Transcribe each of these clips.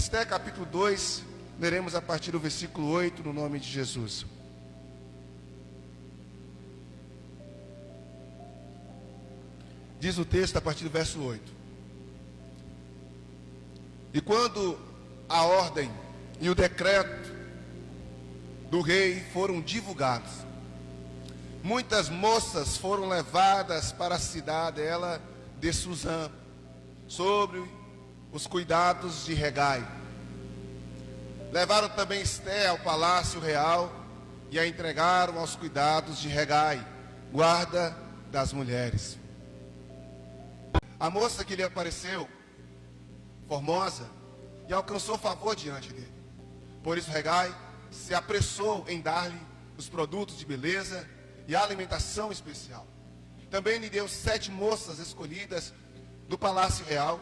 Esté capítulo 2, leremos a partir do versículo 8, no nome de Jesus. Diz o texto a partir do verso 8. E quando a ordem e o decreto do rei foram divulgados, muitas moças foram levadas para a cidadela de Suzã, sobre os cuidados de Hegai. Levaram também Esté ao palácio real e a entregaram aos cuidados de Hegai, guarda das mulheres. A moça que lhe apareceu, formosa, e alcançou favor diante dele. Por isso Hegai se apressou em dar-lhe os produtos de beleza e a alimentação especial. Também lhe deu 7 moças escolhidas do palácio real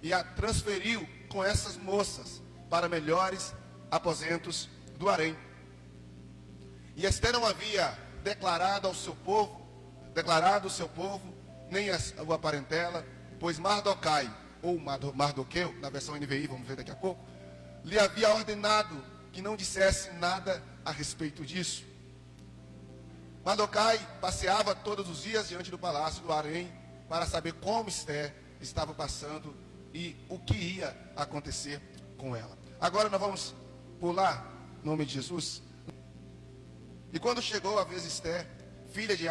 e a transferiu com essas moças para melhores aposentos do harém. E Esté não havia declarado o seu povo, nem a sua parentela, pois Mardoquai, ou Mardoqueu, na versão NVI, vamos ver daqui a pouco, lhe havia ordenado que não dissesse nada a respeito disso. Mardoquai passeava todos os dias diante do palácio do harém para saber como Esté estava passando e o que ia acontecer com ela. Agora nós vamos pular, em nome de Jesus. E quando chegou a vez de Esté, filha de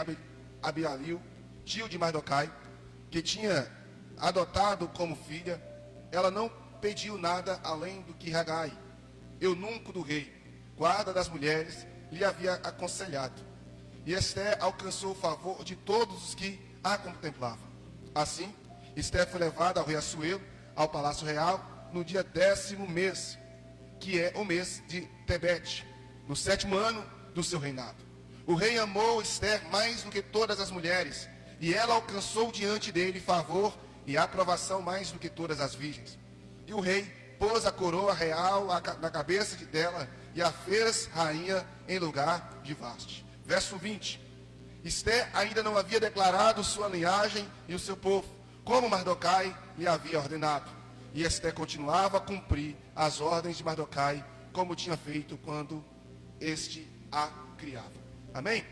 Abialil, tio de Mardoquai, que tinha adotado como filha, ela não pediu nada além do que Hegai, eunuco do rei, guarda das mulheres, lhe havia aconselhado. E Esté alcançou o favor de todos os que a contemplavam. Assim, Esté foi levada ao rei Assuero, ao palácio real, no dia 10º mês, que é o mês de Tebete, no 7º ano do seu reinado. O rei amou Esté mais do que todas as mulheres, e ela alcançou diante dele favor e aprovação mais do que todas as virgens. E o rei pôs a coroa real na cabeça dela e a fez rainha em lugar de Vaste. Verso 20. Esté ainda não havia declarado sua linhagem e o seu povo, como Mardoquai lhe havia ordenado. E Esté continuava a cumprir as ordens de Mardoquai, como tinha feito quando este a criava. Amém?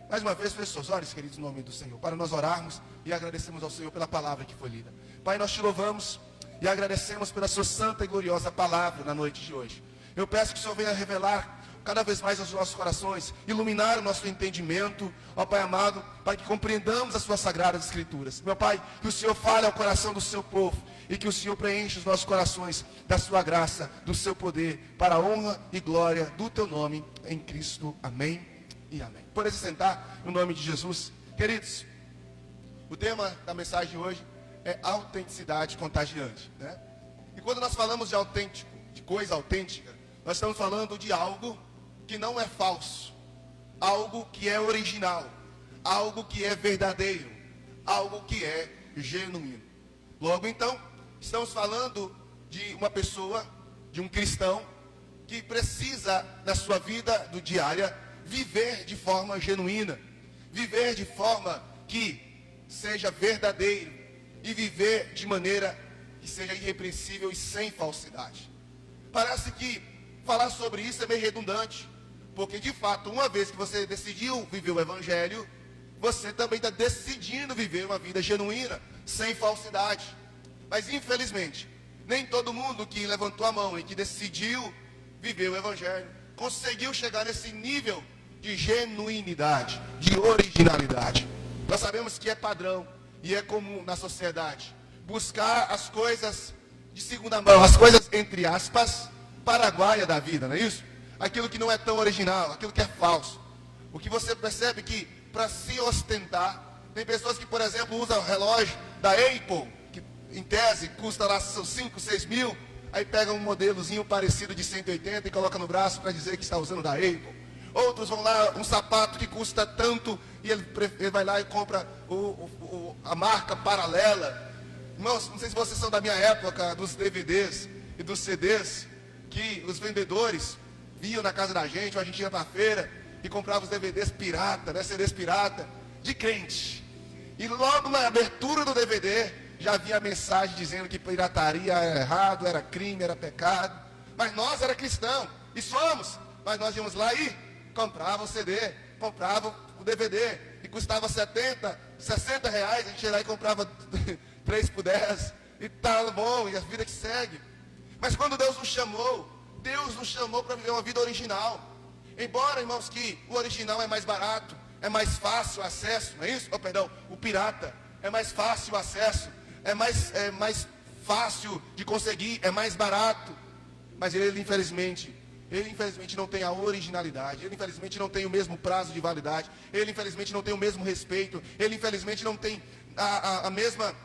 Mais uma vez, feche seus olhos, queridos, em nome do Senhor, para nós orarmos e agradecemos ao Senhor pela palavra que foi lida. Pai, nós te louvamos e agradecemos pela sua santa e gloriosa palavra na noite de hoje. Eu peço que o Senhor venha revelar cada vez mais aos nossos corações, iluminar o nosso entendimento, ó Pai amado, para que compreendamos as suas sagradas escrituras. Meu Pai, que o Senhor fale ao coração do seu povo e que o Senhor preencha os nossos corações da sua graça, do seu poder, para a honra e glória do teu nome, em Cristo. Amém e amém. Por se sentar, no nome de Jesus. Queridos, o tema da mensagem de hoje é autenticidade contagiante, né? E quando nós falamos de autêntico, de coisa autêntica, nós estamos falando de algo que não é falso, algo que é original, algo que é verdadeiro, algo que é genuíno. Logo então, estamos falando de uma pessoa, de um cristão, que precisa, na sua vida do diária, viver de forma genuína, viver de forma que seja verdadeiro e viver de maneira que seja irrepreensível e sem falsidade. Parece que falar sobre isso é meio redundante, porque de fato, uma vez que você decidiu viver o Evangelho, você também está decidindo viver uma vida genuína, sem falsidade. Mas infelizmente, nem todo mundo que levantou a mão e que decidiu viver o Evangelho conseguiu chegar nesse nível de genuinidade, de originalidade. Nós sabemos que é padrão e é comum na sociedade buscar as coisas de segunda mão, as coisas entre aspas, paraguaia da vida, não é isso? Aquilo que não é tão original, aquilo que é falso. O que você percebe que para se ostentar, tem pessoas que, por exemplo, usam relógio da Apple, que em tese custa lá 5, 6 mil, aí pega um modelozinho parecido de 180 e coloca no braço para dizer que está usando da Apple. Outros vão lá, um sapato que custa tanto, e ele vai lá e compra a marca paralela. Irmãos, não sei se vocês são da minha época, dos DVDs e dos CDs, que os vendedores vinham na casa da gente, ou a gente ia para a feira e comprava os DVDs pirata, né, CDs pirata, de crente. E logo na abertura do DVD, já havia mensagem dizendo que pirataria era errado, era crime, era pecado. Mas nós era cristão, e somos. Mas nós íamos lá e comprava o CD, comprava o DVD, e custava 70, 60 reais, a gente ia lá e comprava 3 por 10, e tá bom, e a vida que segue. Mas quando Deus nos chamou para viver uma vida original. Embora, irmãos, que o original é mais barato, é mais fácil o acesso, não é isso? O pirata é mais fácil o acesso, é mais fácil de conseguir, é mais barato. Mas ele infelizmente não tem a originalidade, ele infelizmente não tem o mesmo prazo de validade, ele infelizmente não tem o mesmo respeito, ele infelizmente não tem a mesma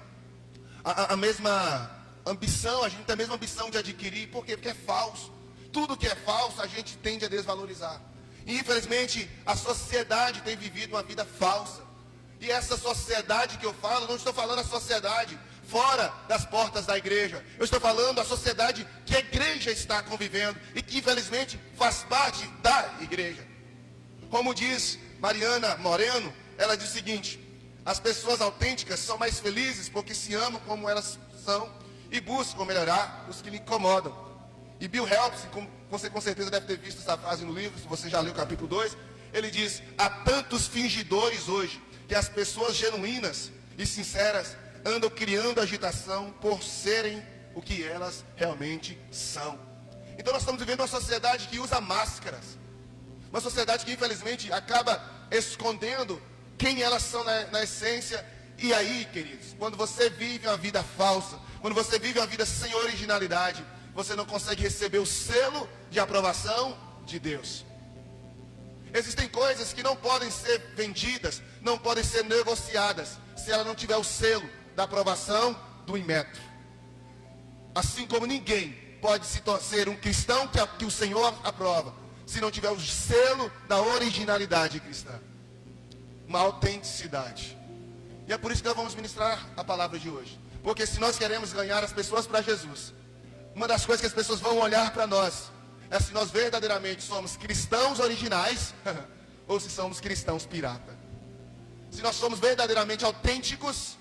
ambição, a gente tem a mesma ambição de adquirir. Por quê? Porque é falso. Tudo que é falso a gente tende a desvalorizar. E infelizmente a sociedade tem vivido uma vida falsa. E essa sociedade que eu falo, não estou falando a sociedade fora das portas da igreja. Eu estou falando a sociedade que a igreja está convivendo e que infelizmente faz parte da igreja. Como diz Mariana Moreno, ela diz o seguinte: as pessoas autênticas são mais felizes porque se amam como elas são e buscam melhorar os que lhe incomodam. E Bill Helps, você com certeza deve ter visto essa frase no livro, se você já leu o capítulo 2, ele diz: há tantos fingidores hoje, que as pessoas genuínas e sinceras andam criando agitação por serem o que elas realmente são. Então nós estamos vivendo uma sociedade que usa máscaras, uma sociedade que infelizmente acaba escondendo quem elas são na essência. E aí, queridos, quando você vive uma vida falsa, quando você vive uma vida sem originalidade, você não consegue receber o selo de aprovação de Deus. Existem coisas que não podem ser vendidas, não podem ser negociadas, se ela não tiver o selo da aprovação do Inmetro. Assim como ninguém pode se ser um cristão que o Senhor aprova, se não tiver o selo da originalidade cristã, uma autenticidade. E é por isso que nós vamos ministrar a palavra de hoje. Porque se nós queremos ganhar as pessoas para Jesus, uma das coisas que as pessoas vão olhar para nós é se nós verdadeiramente somos cristãos originais ou se somos cristãos pirata. Se nós somos verdadeiramente autênticos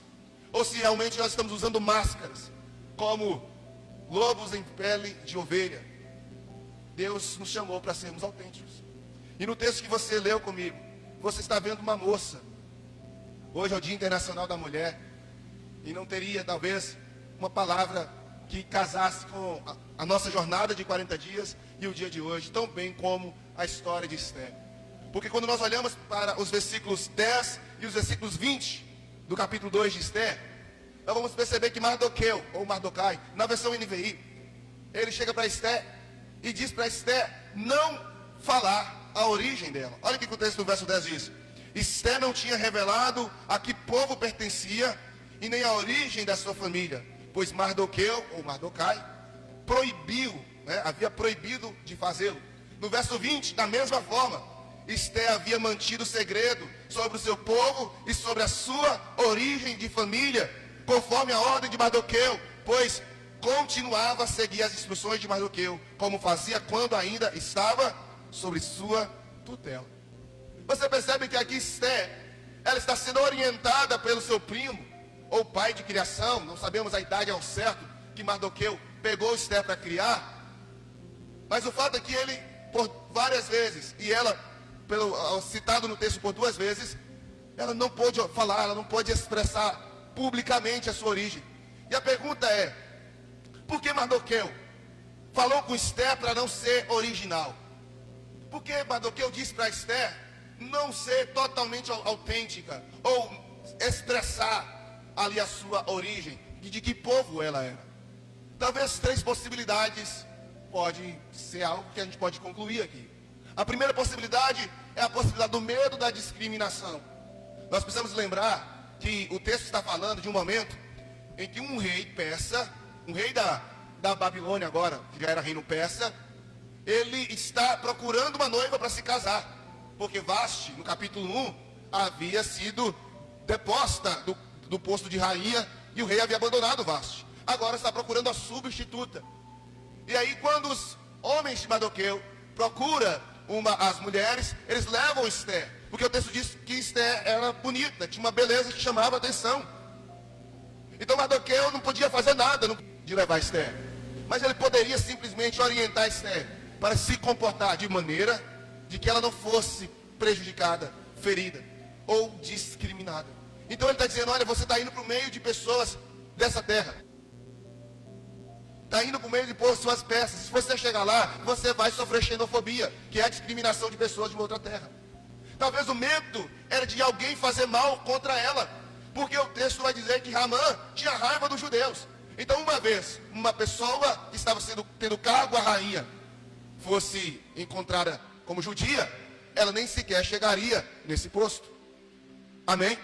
ou se realmente nós estamos usando máscaras como lobos em pele de ovelha. Deus nos chamou para sermos autênticos. E no texto que você leu comigo, você está vendo uma moça. Hoje é o Dia Internacional da Mulher, e não teria talvez uma palavra que casasse com a nossa jornada de 40 dias e o dia de hoje, tão bem como a história de Esther. Porque quando nós olhamos para os versículos 10 e os versículos 20 do capítulo 2 de Esther, nós vamos perceber que Mardoqueu, ou Mardocai, na versão NVI, ele chega para Esther e diz para Esther não falar a origem dela. Olha o que o texto do verso 10 diz: Esther não tinha revelado a que povo pertencia e nem a origem da sua família, pois Mardoqueu, ou Mardocai, proibiu, havia proibido de fazê-lo. No verso 20, da mesma forma, Esther havia mantido segredo sobre o seu povo e sobre a sua origem de família, conforme a ordem de Mardoqueu, pois continuava a seguir as instruções de Mardoqueu, como fazia quando ainda estava sobre sua tutela. Você percebe que aqui Esther, ela está sendo orientada pelo seu primo, ou pai de criação, não sabemos a idade ao certo que Mardoqueu pegou Esther para criar, mas o fato é que ele, por várias vezes, e ela, citado no texto por 2 vezes, ela não pôde falar, ela não pôde expressar publicamente a sua origem. E a pergunta é: por que Mardoqueu falou com Esther para não ser original? Por que Mardoqueu disse para Esther não ser totalmente autêntica, ou expressar ali a sua origem, de que povo ela era? Talvez 3 possibilidades pode ser algo que a gente pode concluir aqui. A primeira possibilidade é a possibilidade do medo da discriminação. Nós precisamos lembrar que o texto está falando de um momento em que um rei persa, um rei da Babilônia agora, que já era reino persa, ele está procurando uma noiva para se casar, porque Vasti, no capítulo 1, havia sido deposta do posto de rainha, e o rei havia abandonado Vasti. Agora está procurando a substituta. E aí, quando os homens de Mardoqueu procuram as mulheres, eles levam Esther, porque o texto diz que Esther era bonita, tinha uma beleza que chamava a atenção. Então Mardoqueu não podia fazer nada de levar Esther. Mas ele poderia simplesmente orientar Esther para se comportar de maneira de que ela não fosse prejudicada, ferida ou discriminada. Então ele está dizendo, olha, você está indo para o meio de pessoas dessa terra. Está indo para o meio de pessoas persas. Se você chegar lá, você vai sofrer xenofobia, que é a discriminação de pessoas de uma outra terra. Talvez o medo era de alguém fazer mal contra ela, porque o texto vai dizer que Ramã tinha raiva dos judeus. Então uma vez, uma pessoa que estava tendo cargo a rainha, fosse encontrada como judia, ela nem sequer chegaria nesse posto. Amém?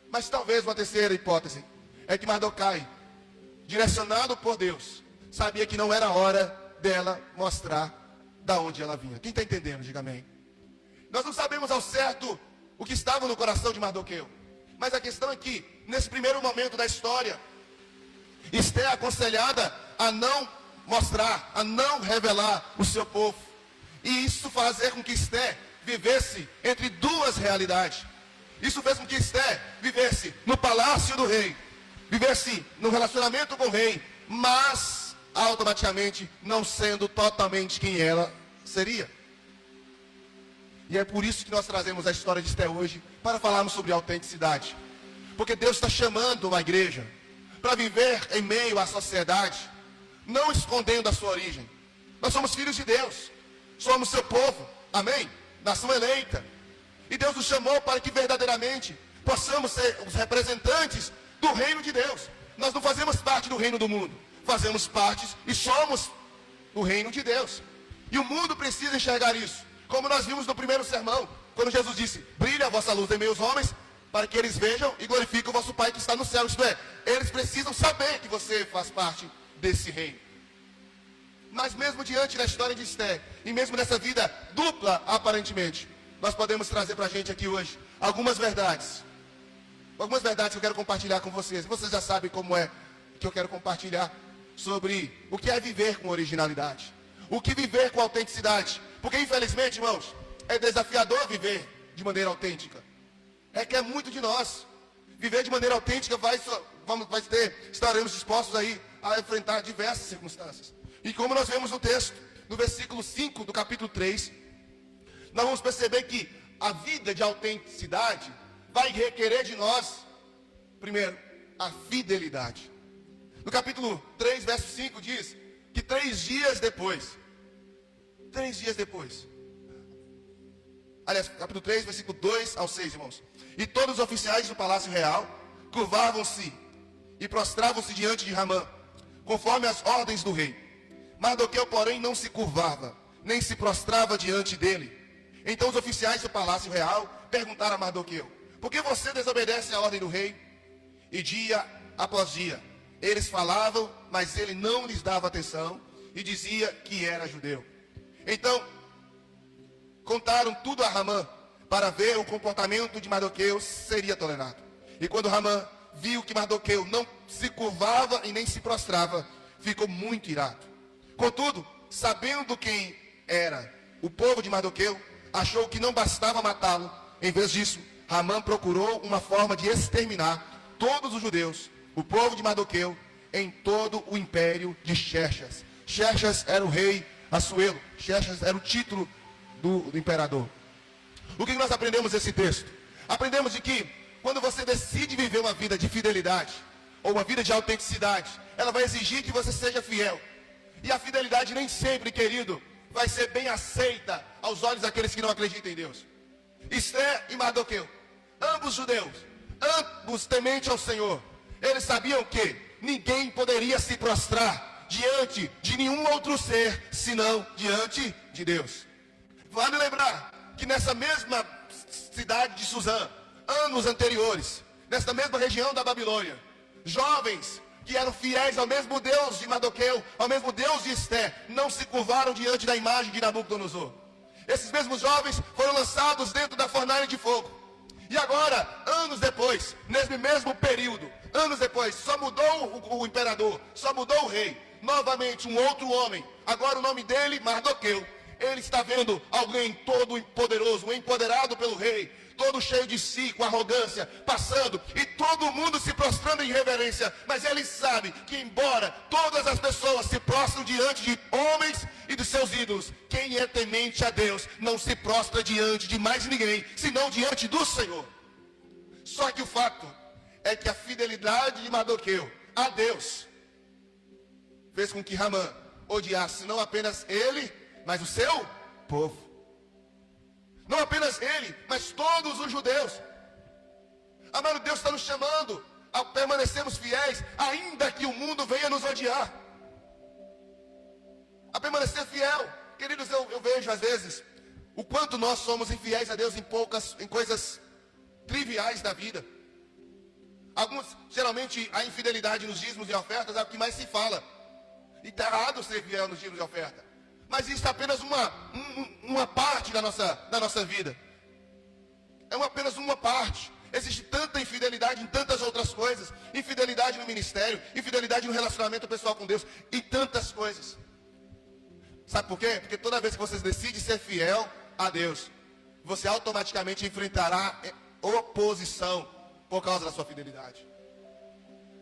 Mas talvez uma terceira hipótese é que Mardoquai, direcionado por Deus, sabia que não era hora dela mostrar da onde ela vinha. Quem está entendendo, diga amém. Nós não sabemos ao certo o que estava no coração de Mardoqueu, mas a questão é que, nesse primeiro momento da história, Esther é aconselhada a não mostrar, a não revelar o seu povo. E isso fazer com que Esther vivesse entre duas realidades. Isso fez com que Esther vivesse no palácio do rei, vivesse no relacionamento com o rei, mas automaticamente não sendo totalmente quem ela seria. E é por isso que nós trazemos a história de Esther hoje, para falarmos sobre autenticidade. Porque Deus está chamando a igreja para viver em meio à sociedade, não escondendo a sua origem. Nós somos filhos de Deus, somos seu povo, amém? Nação eleita. E Deus nos chamou para que verdadeiramente possamos ser os representantes do reino de Deus. Nós não fazemos parte do reino do mundo, fazemos parte e somos do reino de Deus. E o mundo precisa enxergar isso, como nós vimos no primeiro sermão, quando Jesus disse, brilha a vossa luz em meio aos homens, para que eles vejam e glorifiquem o vosso Pai que está no céu. Isto é, eles precisam saber que você faz parte desse reino. Mas mesmo diante da história de Esther, e mesmo dessa vida dupla aparentemente, nós podemos trazer para a gente aqui hoje algumas verdades. Algumas verdades que eu quero compartilhar com vocês. Vocês já sabem como é que eu quero compartilhar sobre o que é viver com originalidade. O que viver com autenticidade. Porque infelizmente, irmãos, é desafiador viver de maneira autêntica. Requer muito de nós. Viver de maneira autêntica estaremos dispostos aí a enfrentar diversas circunstâncias. E como nós vemos no texto, no versículo 5 do capítulo 3, nós vamos perceber que a vida de autenticidade vai requerer de nós, primeiro, a fidelidade. No capítulo 3, verso 5 diz que 3 dias depois, aliás, capítulo 3, versículo 2 ao 6, irmãos. E todos os oficiais do palácio real curvavam-se e prostravam-se diante de Ramã, conforme as ordens do rei. Mardoqueu, porém, não se curvava, nem se prostrava diante dele. Então os oficiais do palácio real perguntaram a Mardoqueu, por que você desobedece à ordem do rei? E dia após dia, eles falavam, mas ele não lhes dava atenção e dizia que era judeu. Então, contaram tudo a Ramã, para ver o comportamento de Mardoqueu seria tolerado. E quando Ramã viu que Mardoqueu não se curvava e nem se prostrava, ficou muito irado. Contudo, sabendo quem era o povo de Mardoqueu, achou que não bastava matá-lo. Em vez disso, Ramã procurou uma forma de exterminar todos os judeus, o povo de Mardoqueu, em todo o império de Xerxes. Xerxes era o rei Assuero. Xerxes era o título do imperador. O que nós aprendemos nesse texto? Aprendemos de que quando você decide viver uma vida de fidelidade, ou uma vida de autenticidade, ela vai exigir que você seja fiel. E a fidelidade nem sempre, querido, vai ser bem aceita aos olhos daqueles que não acreditam em Deus. Esther e Mardoqueu, ambos judeus, ambos tementes ao Senhor, eles sabiam que ninguém poderia se prostrar diante de nenhum outro ser, senão diante de Deus. Vale lembrar que nessa mesma cidade de Suzã, anos anteriores, nessa mesma região da Babilônia, jovens que eram fiéis ao mesmo Deus de Mardoqueu, ao mesmo Deus de Esther, não se curvaram diante da imagem de Nabucodonosor. Esses mesmos jovens foram lançados dentro da fornalha de fogo. E agora, anos depois, nesse mesmo período, anos depois, só mudou o imperador, só mudou o rei. Novamente um outro homem, agora o nome dele, Mardoqueu. Ele está vendo alguém todo poderoso, empoderado pelo rei, todo cheio de si, com arrogância, passando, e todo mundo se prostrando em reverência. Mas ele sabe que embora todas as pessoas se prostram diante de homens e de seus ídolos, quem é temente a Deus não se prostra diante de mais ninguém, senão diante do Senhor. Só que o fato é que a fidelidade de Mardoqueu a Deus fez com que Ramã odiasse não apenas ele, mas o seu povo. Não apenas ele, mas todos os judeus. Amado, Deus está nos chamando a permanecermos fiéis, ainda que o mundo venha nos odiar. A permanecer fiel. Queridos, eu vejo às vezes o quanto nós somos infiéis a Deus em coisas triviais da vida. Geralmente a infidelidade nos dízimos e ofertas é o que mais se fala. E está errado ser fiel nos dízimos e oferta. Mas isso é apenas uma parte da nossa vida. Apenas uma parte. Existe tanta infidelidade em tantas outras coisas. Infidelidade no ministério, infidelidade no relacionamento pessoal com Deus e tantas coisas. Sabe por quê? Porque toda vez que você decide ser fiel a Deus, você automaticamente enfrentará oposição por causa da sua fidelidade.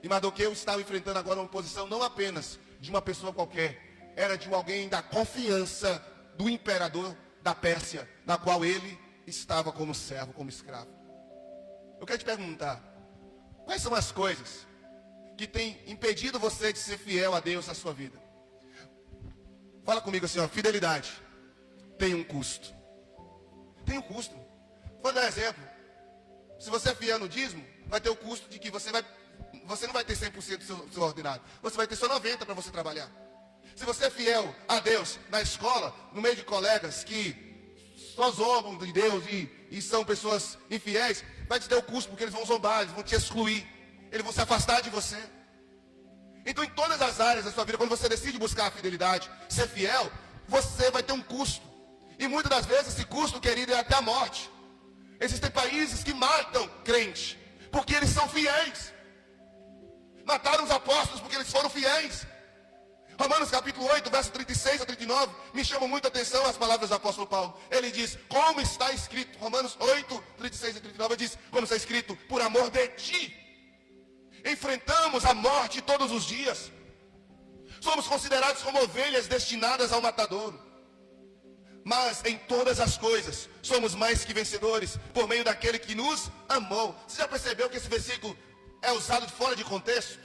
E Mardoqueu estava enfrentando agora uma oposição não apenas de uma pessoa qualquer, era de alguém da confiança do imperador da Pérsia, na qual ele estava como servo, como escravo. Eu quero te perguntar, quais são as coisas que têm impedido você de ser fiel a Deus na sua vida? Fala comigo assim, ó, fidelidade tem um custo. Tem um custo. Vou dar um exemplo. Se você é fiel no dízimo, vai ter o custo de que você não vai ter 100% do seu ordenado. Você vai ter só 90% para você trabalhar. Se você é fiel a Deus na escola, no meio de colegas que só zombam de Deus e são pessoas infiéis, vai te ter o custo, porque eles vão zombar, eles vão te excluir, eles vão se afastar de você. Então, em todas as áreas da sua vida, quando você decide buscar a fidelidade, ser fiel, você vai ter um custo. E muitas das vezes esse custo, querido, é até a morte. Existem países que matam crente, porque eles são fiéis. Mataram os apóstolos porque eles foram fiéis. Romanos capítulo 8, verso 36 a 39, me chamam muita atenção as palavras do apóstolo Paulo. Ele diz, como está escrito, Romanos 8, 36 e 39, ele diz, como está escrito, por amor de ti, enfrentamos a morte todos os dias. Somos considerados como ovelhas destinadas ao matadouro. Mas em todas as coisas, somos mais que vencedores, por meio daquele que nos amou. Você já percebeu que esse versículo é usado de fora de contexto?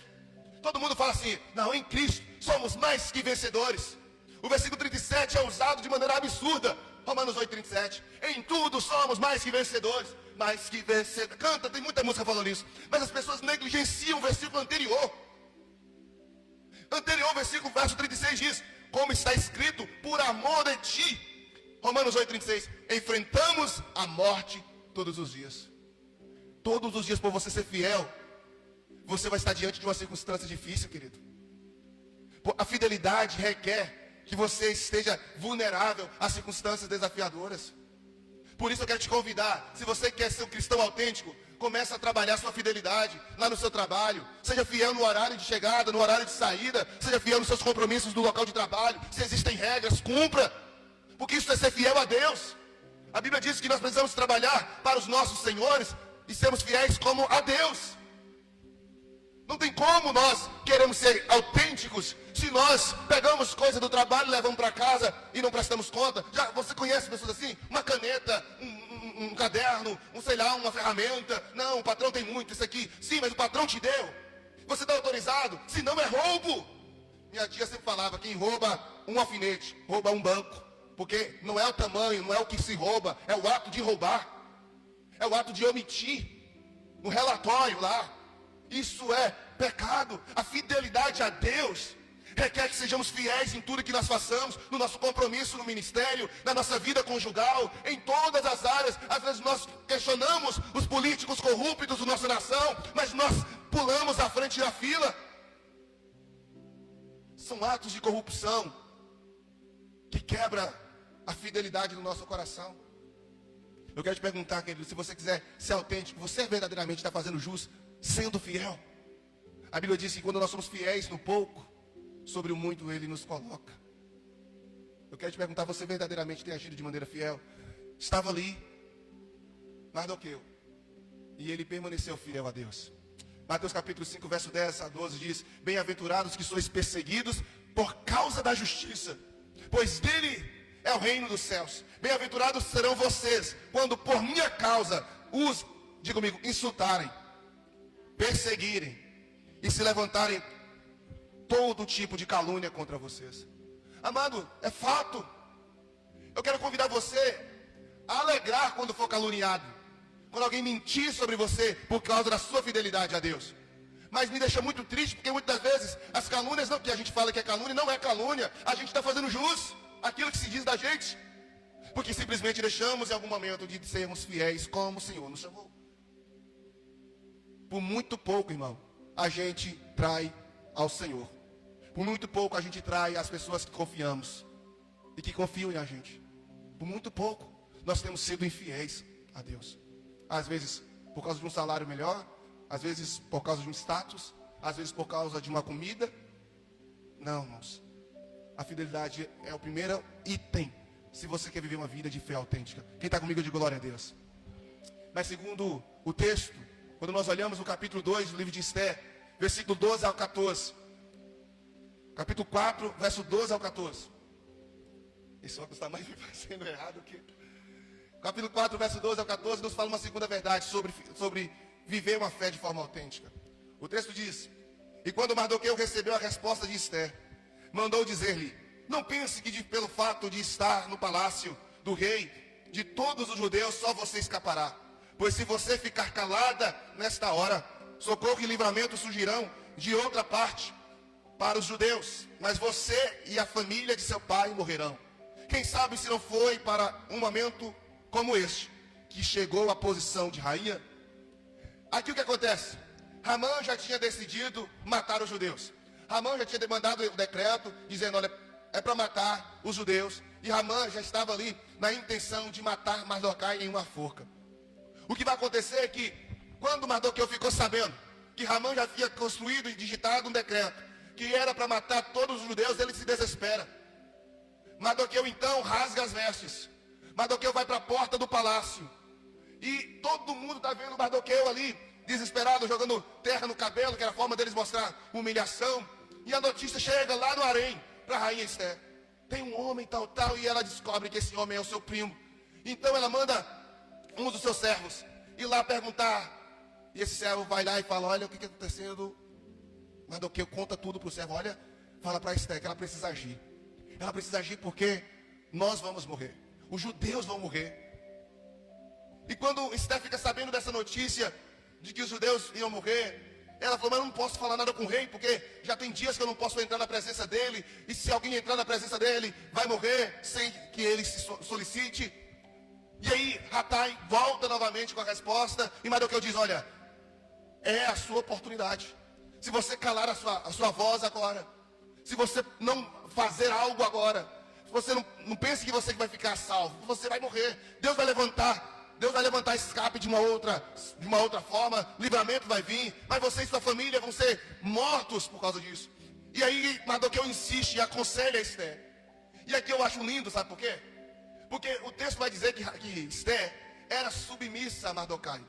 Todo mundo fala assim, não, em Cristo somos mais que vencedores. O versículo 37 é usado de maneira absurda. Romanos 8, 37. Em tudo somos mais que vencedores. Mais que vencedores. Canta, tem muita música falando isso. Mas as pessoas negligenciam o versículo anterior. Anterior, versículo, verso 36 diz, como está escrito, por amor de ti. Romanos 8, 36. Enfrentamos a morte todos os dias. Todos os dias, por você ser fiel, você vai estar diante de uma circunstância difícil, querido. A fidelidade requer que você esteja vulnerável a circunstâncias desafiadoras. Por isso eu quero te convidar, se você quer ser um cristão autêntico, comece a trabalhar sua fidelidade lá no seu trabalho. Seja fiel no horário de chegada, no horário de saída. Seja fiel nos seus compromissos do local de trabalho. Se existem regras, cumpra. Porque isso é ser fiel a Deus. A Bíblia diz que nós precisamos trabalhar para os nossos senhores e sermos fiéis como a Deus. Não tem como nós queremos ser autênticos se nós pegamos coisa do trabalho e levamos para casa e não prestamos conta. Já você conhece pessoas assim? Uma caneta, um caderno, sei lá, uma ferramenta. Não, o patrão tem muito isso aqui. Sim, mas o patrão te deu. Você está autorizado? Se não é roubo. Minha tia sempre falava, quem rouba um alfinete, rouba um banco. Porque não é o tamanho, não é o que se rouba, é o ato de roubar. É o ato de omitir no relatório lá. Isso é pecado. A fidelidade a Deus requer que sejamos fiéis em tudo que nós façamos, no nosso compromisso no ministério, na nossa vida conjugal, em todas as áreas. Às vezes nós questionamos os políticos corruptos da nossa nação, mas nós pulamos à frente da fila. São atos de corrupção que quebra a fidelidade do nosso coração. Eu quero te perguntar, querido, se você quiser ser autêntico, você verdadeiramente está fazendo jus, sendo fiel? A Bíblia diz que quando nós somos fiéis no pouco, sobre o muito Ele nos coloca. Eu quero te perguntar, você verdadeiramente tem agido de maneira fiel? Estava ali, Mardoqueu. E ele permaneceu fiel a Deus. Mateus capítulo 5, verso 10 a 12 diz: bem-aventurados que sois perseguidos por causa da justiça, pois dele é o reino dos céus. Bem-aventurados serão vocês, quando por minha causa os, diga comigo, insultarem, perseguirem e se levantarem todo tipo de calúnia contra vocês. Amado, é fato. Eu quero convidar você a alegrar quando for caluniado, quando alguém mentir sobre você por causa da sua fidelidade a Deus. Mas me deixa muito triste, porque muitas vezes as calúnias, não, que a gente fala que é calúnia, não é calúnia. A gente está fazendo jus àquilo que se diz da gente, porque simplesmente deixamos em algum momento de sermos fiéis como o Senhor nos chamou. Por muito pouco, irmão, a gente trai ao Senhor. Por muito pouco a gente trai as pessoas que confiamos e que confiam em a gente. Por muito pouco nós temos sido infiéis a Deus. Às vezes por causa de um salário melhor, às vezes por causa de um status, às vezes por causa de uma comida. Não, irmãos. A fidelidade é o primeiro item se você quer viver uma vida de fé autêntica. Quem está comigo, eu digo glória a Deus. Mas segundo o texto, quando nós olhamos no capítulo 2 do livro de Esther, versículo 12 ao 14. Capítulo 4, verso 12 ao 14. Esse óculos está mais me fazendo errado que... Capítulo 4, verso 12 ao 14, nos fala uma segunda verdade sobre viver uma fé de forma autêntica. O texto diz: e quando Mardoqueu recebeu a resposta de Esther, mandou dizer-lhe: não pense que pelo fato de estar no palácio do rei, de todos os judeus, só você escapará. Pois se você ficar calada nesta hora, socorro e livramento surgirão de outra parte para os judeus, mas você e a família de seu pai morrerão. Quem sabe se não foi para um momento como este que chegou à posição de rainha? Aqui o que acontece? Ramã já tinha decidido matar os judeus. Ramã já tinha demandado o decreto dizendo: olha, é para matar os judeus. E Ramã já estava ali na intenção de matar Mardoqueu em uma forca. O que vai acontecer é que quando Mardoqueu ficou sabendo que Ramã já havia construído e digitado um decreto que era para matar todos os judeus, ele se desespera. Mardoqueu então rasga as vestes. Mardoqueu vai para a porta do palácio. E todo mundo está vendo Mardoqueu ali, desesperado, jogando terra no cabelo, que era a forma deles mostrar humilhação. E a notícia chega lá no harém para a rainha Esther: tem um homem tal, e ela descobre que esse homem é o seu primo. Então ela manda um dos seus servos ir lá perguntar. E esse servo vai lá e fala: olha, o que está acontecendo? Mardoqueu conta tudo para o servo. Olha, fala para Esther que ela precisa agir. Ela precisa agir porque nós vamos morrer. Os judeus vão morrer. E quando Esther fica sabendo dessa notícia de que os judeus iam morrer, ela falou: mas eu não posso falar nada com o rei, porque já tem dias que eu não posso entrar na presença dele. E se alguém entrar na presença dele, vai morrer sem que ele se solicite. E aí Ratai volta novamente com a resposta. E Mardoqueu diz: olha, é a sua oportunidade. Se você calar a sua voz agora, se você não fazer algo agora, se você não pense que você vai ficar salvo, você vai morrer. Deus vai levantar escape de uma outra forma, livramento vai vir, mas você e sua família vão ser mortos por causa disso. E aí Mardoqueu insiste e aconselha Esther. E aqui eu acho lindo, sabe por quê? Porque o texto vai dizer que Esther era submissa a Mardoqueu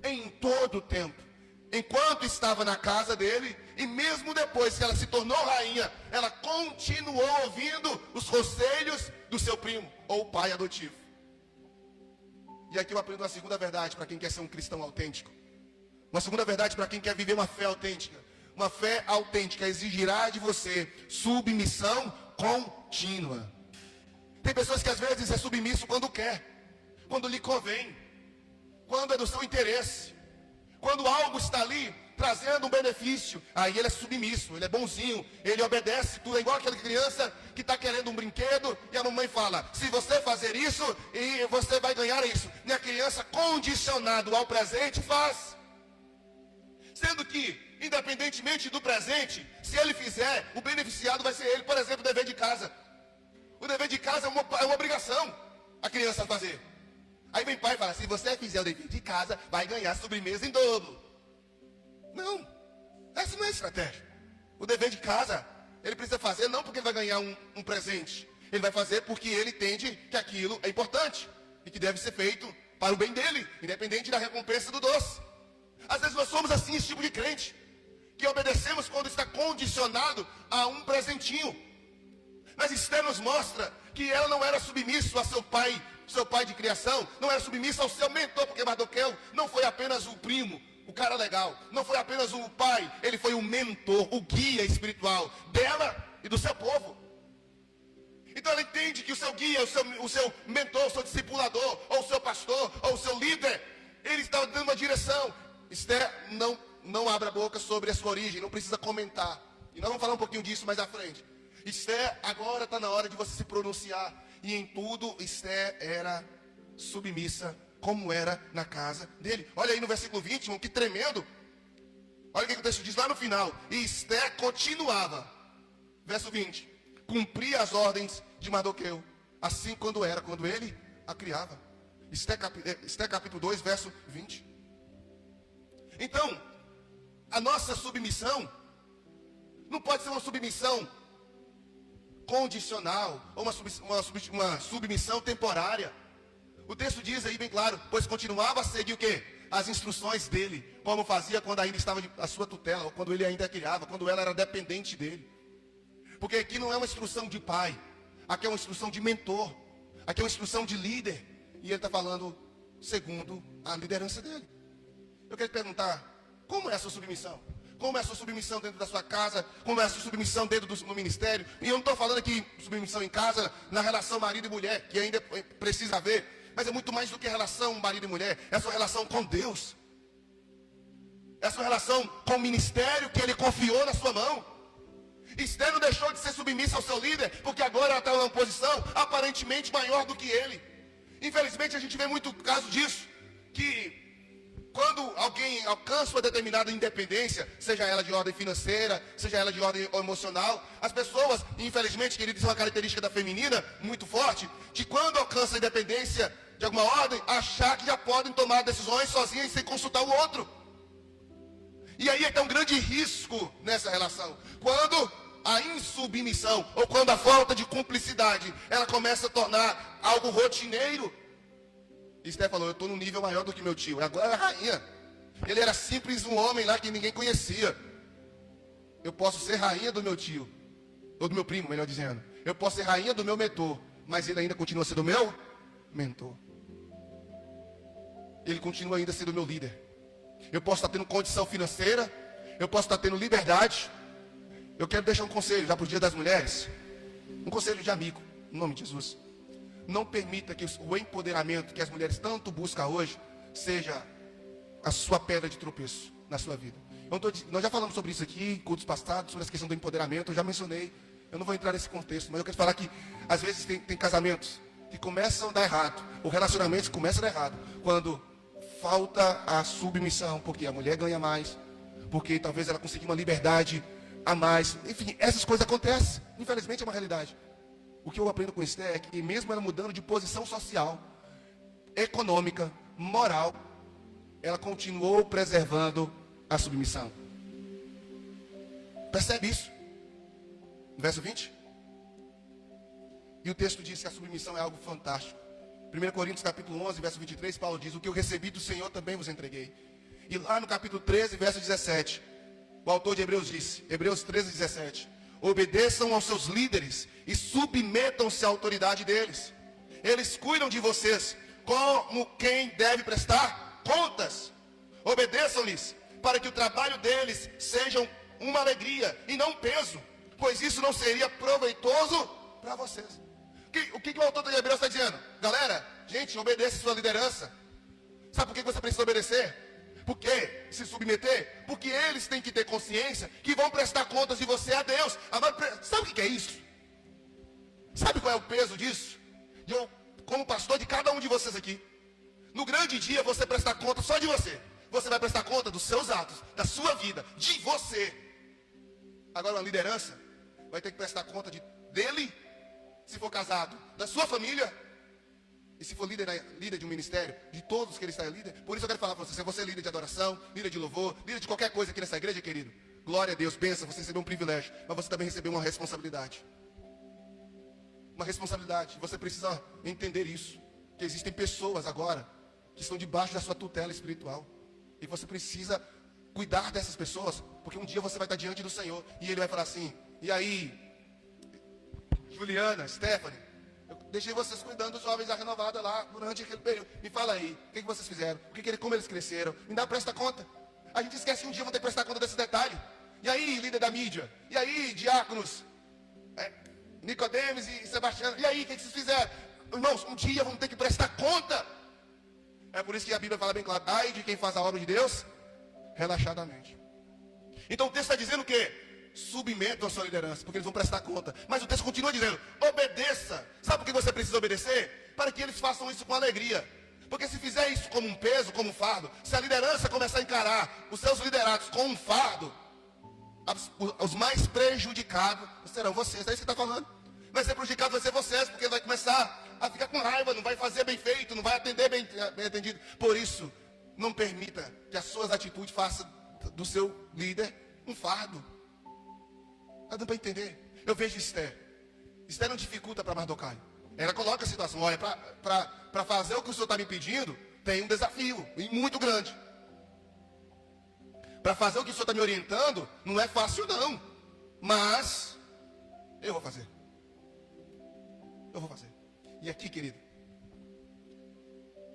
em todo o tempo. Enquanto estava na casa dele, e mesmo depois que ela se tornou rainha, ela continuou ouvindo os conselhos do seu primo, ou pai adotivo. E aqui eu aprendo uma segunda verdade para quem quer ser um cristão autêntico. Uma segunda verdade para quem quer viver uma fé autêntica. Uma fé autêntica exigirá de você submissão contínua. Tem pessoas que às vezes é submisso quando quer, quando lhe convém, quando é do seu interesse. Quando algo está ali trazendo um benefício, aí ele é submisso, ele é bonzinho, ele obedece tudo. É igual aquela criança que está querendo um brinquedo e a mamãe fala: se você fazer isso, e você vai ganhar isso. E a criança, condicionado ao presente, faz. Sendo que, independentemente do presente, se ele fizer, o beneficiado vai ser ele. Por exemplo, o dever de casa. O dever de casa é uma obrigação a criança fazer. Aí vem pai e fala: se você fizer o dever de casa, vai ganhar sobremesa em dobro. Não, essa não é a estratégia. O dever de casa, ele precisa fazer não porque ele vai ganhar um presente. Ele vai fazer porque ele entende que aquilo é importante e que deve ser feito para o bem dele, independente da recompensa do doce. Às vezes nós somos assim, esse tipo de crente, que obedecemos quando está condicionado a um presentinho. Mas Esther nos mostra que ela não era submissa a seu pai de criação, não era submissa ao seu mentor, porque Mardoqueu não foi apenas o primo, o cara legal, não foi apenas o pai, ele foi o mentor, o guia espiritual dela e do seu povo. Então ela entende que o seu guia, o seu mentor, o seu discipulador, ou o seu pastor, ou o seu líder, ele está dando uma direção. Esther não abre a boca sobre a sua origem, não precisa comentar. E nós vamos falar um pouquinho disso mais à frente. Esther, agora está na hora de você se pronunciar. E em tudo, Esther era submissa, como era na casa dele. Olha aí no versículo 20, irmão, que tremendo. Olha o que o texto diz lá no final. E Esther continuava, verso 20, cumpria as ordens de Mardoqueu, assim quando ele a criava. Esther capítulo 2, verso 20. Então, a nossa submissão não pode ser uma submissão condicional ou uma submissão temporária. O texto diz aí bem claro, pois continuava a seguir o quê? As instruções dele, como fazia quando ainda estava a sua tutela, ou quando ele ainda a criava, quando ela era dependente dele. Porque aqui não é uma instrução de pai, aqui é uma instrução de mentor, aqui é uma instrução de líder, e ele está falando segundo a liderança dele. Eu quero te perguntar, como é a sua submissão? Como é a sua submissão dentro da sua casa? Como é a sua submissão dentro do ministério? E eu não estou falando aqui submissão em casa, na relação marido e mulher, que ainda precisa haver. Mas é muito mais do que a relação marido e mulher. É a sua relação com Deus. É a sua relação com o ministério que ele confiou na sua mão. Esther não deixou de ser submissa ao seu líder, porque agora ela está numa posição aparentemente maior do que ele. Infelizmente a gente vê muito caso disso, que quando alguém alcança uma determinada independência, seja ela de ordem financeira, seja ela de ordem emocional, as pessoas, infelizmente, queridos, isso é uma característica da feminina muito forte, de quando alcança a independência de alguma ordem, achar que já podem tomar decisões sozinhas sem consultar o outro. E aí está um grande risco nessa relação. Quando a insubmissão, ou quando a falta de cumplicidade, ela começa a tornar algo rotineiro. Esther falou, eu estou num nível maior do que meu tio. Agora ela é rainha. Ele era simples um homem lá que ninguém conhecia. Eu posso ser rainha do meu tio. Ou do meu primo, melhor dizendo. Eu posso ser rainha do meu mentor. Mas ele ainda continua sendo meu mentor. Ele continua ainda sendo meu líder. Eu posso estar tendo condição financeira. Eu posso estar tendo liberdade. Eu quero deixar um conselho já para o Dia das Mulheres. Um conselho de amigo, em nome de Jesus. Não permita que o empoderamento que as mulheres tanto buscam hoje seja a sua pedra de tropeço na sua vida. Nós já falamos sobre isso aqui em cultos passados, sobre essa questão do empoderamento, eu já mencionei. Eu não vou entrar nesse contexto, mas eu quero falar que às vezes tem casamentos que começam a dar errado, ou relacionamentos que começam a dar errado, quando falta a submissão, porque a mulher ganha mais, porque talvez ela consiga uma liberdade a mais. Enfim, essas coisas acontecem. Infelizmente é uma realidade. O que eu aprendo com Esther é que mesmo ela mudando de posição social, econômica, moral, ela continuou preservando a submissão. Percebe isso? Verso 20. E o texto diz que a submissão é algo fantástico. 1 Coríntios capítulo 11, verso 23, Paulo diz, o que eu recebi do Senhor também vos entreguei. E lá no capítulo 13, verso 17, o autor de Hebreus disse, Hebreus 13, 17, obedeçam aos seus líderes e submetam-se à autoridade deles. Eles cuidam de vocês como quem deve prestar contas. Obedeçam-lhes para que o trabalho deles seja uma alegria e não um peso, pois isso não seria proveitoso para vocês. O que o autor de Hebreus está dizendo? Galera, gente, obedeça a sua liderança. Sabe por que você precisa obedecer? Por quê? Se submeter? Porque eles têm que ter consciência que vão prestar contas de você a Deus. Sabe o que é isso? Sabe qual é o peso disso? Eu, como pastor de cada um de vocês aqui, no grande dia você prestar conta só de você. Você vai prestar conta dos seus atos, da sua vida, de você. Agora uma liderança vai ter que prestar conta dele, se for casado, da sua família. E se for líder de um ministério, de todos que ele está líder. Por isso eu quero falar para você, se você é líder de adoração, líder de louvor, líder de qualquer coisa aqui nessa igreja, querido, glória a Deus, benção, você recebeu um privilégio, mas você também recebeu uma responsabilidade. Uma responsabilidade, você precisa entender isso, que existem pessoas agora que estão debaixo da sua tutela espiritual. E você precisa cuidar dessas pessoas, porque um dia você vai estar diante do Senhor e Ele vai falar assim: e aí, Juliana, Stephanie, eu deixei vocês cuidando dos jovens da renovada lá durante aquele período. Me fala aí, o que vocês fizeram? Como eles cresceram? Me dá, presta conta. A gente esquece um dia, vão ter que prestar conta desse detalhe. E aí, líder da mídia? E aí, diáconos? Nicodemes e Sebastião? E aí, o que vocês fizeram? Irmãos, um dia vão ter que prestar conta. É por isso que a Bíblia fala bem claro: ai de quem faz a obra de Deus relaxadamente. Então o texto está dizendo o quê? Submetam a sua liderança, porque eles vão prestar conta. Mas o texto continua dizendo: obedeça. Sabe por que você precisa obedecer? Para que eles façam isso com alegria. Porque se fizer isso como um peso, como um fardo, se a liderança começar a encarar os seus liderados com um fardo, os mais prejudicados serão vocês. É isso que está falando. Vai ser prejudicado, vai ser vocês, porque vai começar a ficar com raiva, não vai fazer bem feito, não vai atender bem atendido. Por isso, não permita que as suas atitudes façam do seu líder um fardo. Está dando para entender? Eu vejo Esther. Esther não dificulta para Mardoquai. Ela coloca a situação: olha, para fazer o que o Senhor está me pedindo, tem um desafio muito grande. Para fazer o que o Senhor está me orientando, não é fácil não. Mas eu vou fazer. Eu vou fazer. E aqui, querido,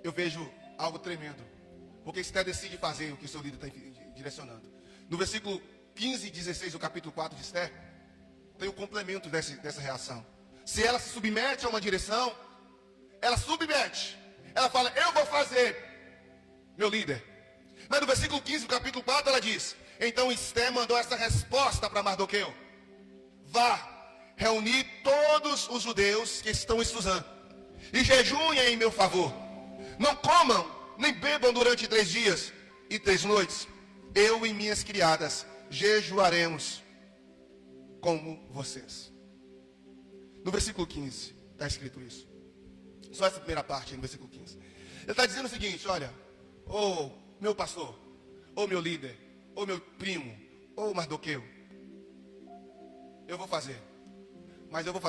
eu vejo algo tremendo. Porque Esther decide fazer o que o seu líder está direcionando. No versículo 15 e 16 do capítulo 4 de Esther, tem o complemento dessa reação. Se ela se submete a uma direção, ela submete. Ela fala: eu vou fazer, meu líder. Mas no versículo 15 do capítulo 4 ela diz: então Esther mandou essa resposta para Mardoqueu: vá, reunir todos os judeus que estão em Suzã e jejuem em meu favor. Não comam nem bebam durante 3 dias e 3 noites. Eu e minhas criadas jejuaremos como vocês. No versículo 15 está escrito isso. Só essa primeira parte aí no versículo 15. Ele está dizendo o seguinte: olha, ô meu pastor, ô meu líder, ô meu primo, ô Mardoqueu, eu vou fazer. Mas eu não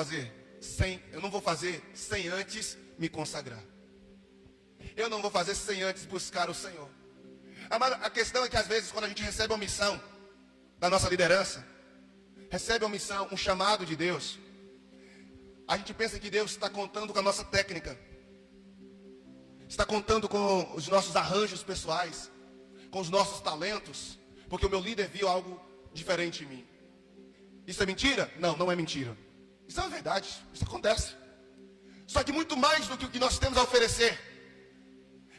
vou fazer sem antes me consagrar. Eu não vou fazer sem antes buscar o Senhor. A questão é que às vezes quando a gente recebe uma missão da nossa liderança, recebe uma missão, um chamado de Deus, a gente pensa que Deus está contando com a nossa técnica, está contando com os nossos arranjos pessoais, com os nossos talentos, porque o meu líder viu algo diferente em mim. Isso é mentira? Não, não é mentira. Isso é uma verdade, isso acontece. Só que muito mais do que o que nós temos a oferecer,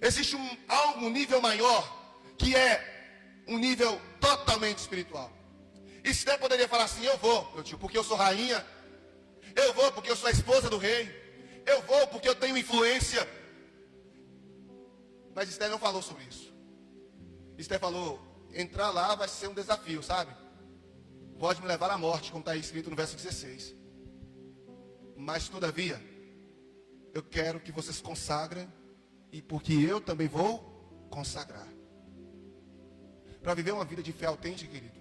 existe um nível maior, que é um nível totalmente espiritual. Esther poderia falar assim: eu vou, meu tio, porque eu sou rainha. Eu vou porque eu sou a esposa do rei. Eu vou porque eu tenho influência. Mas Esther não falou sobre isso. Esther falou: entrar lá vai ser um desafio, sabe? Pode me levar à morte, como está escrito no verso 16. Mas todavia, eu quero que vocês consagrem, e porque eu também vou consagrar. Para viver uma vida de fé autêntica, querido,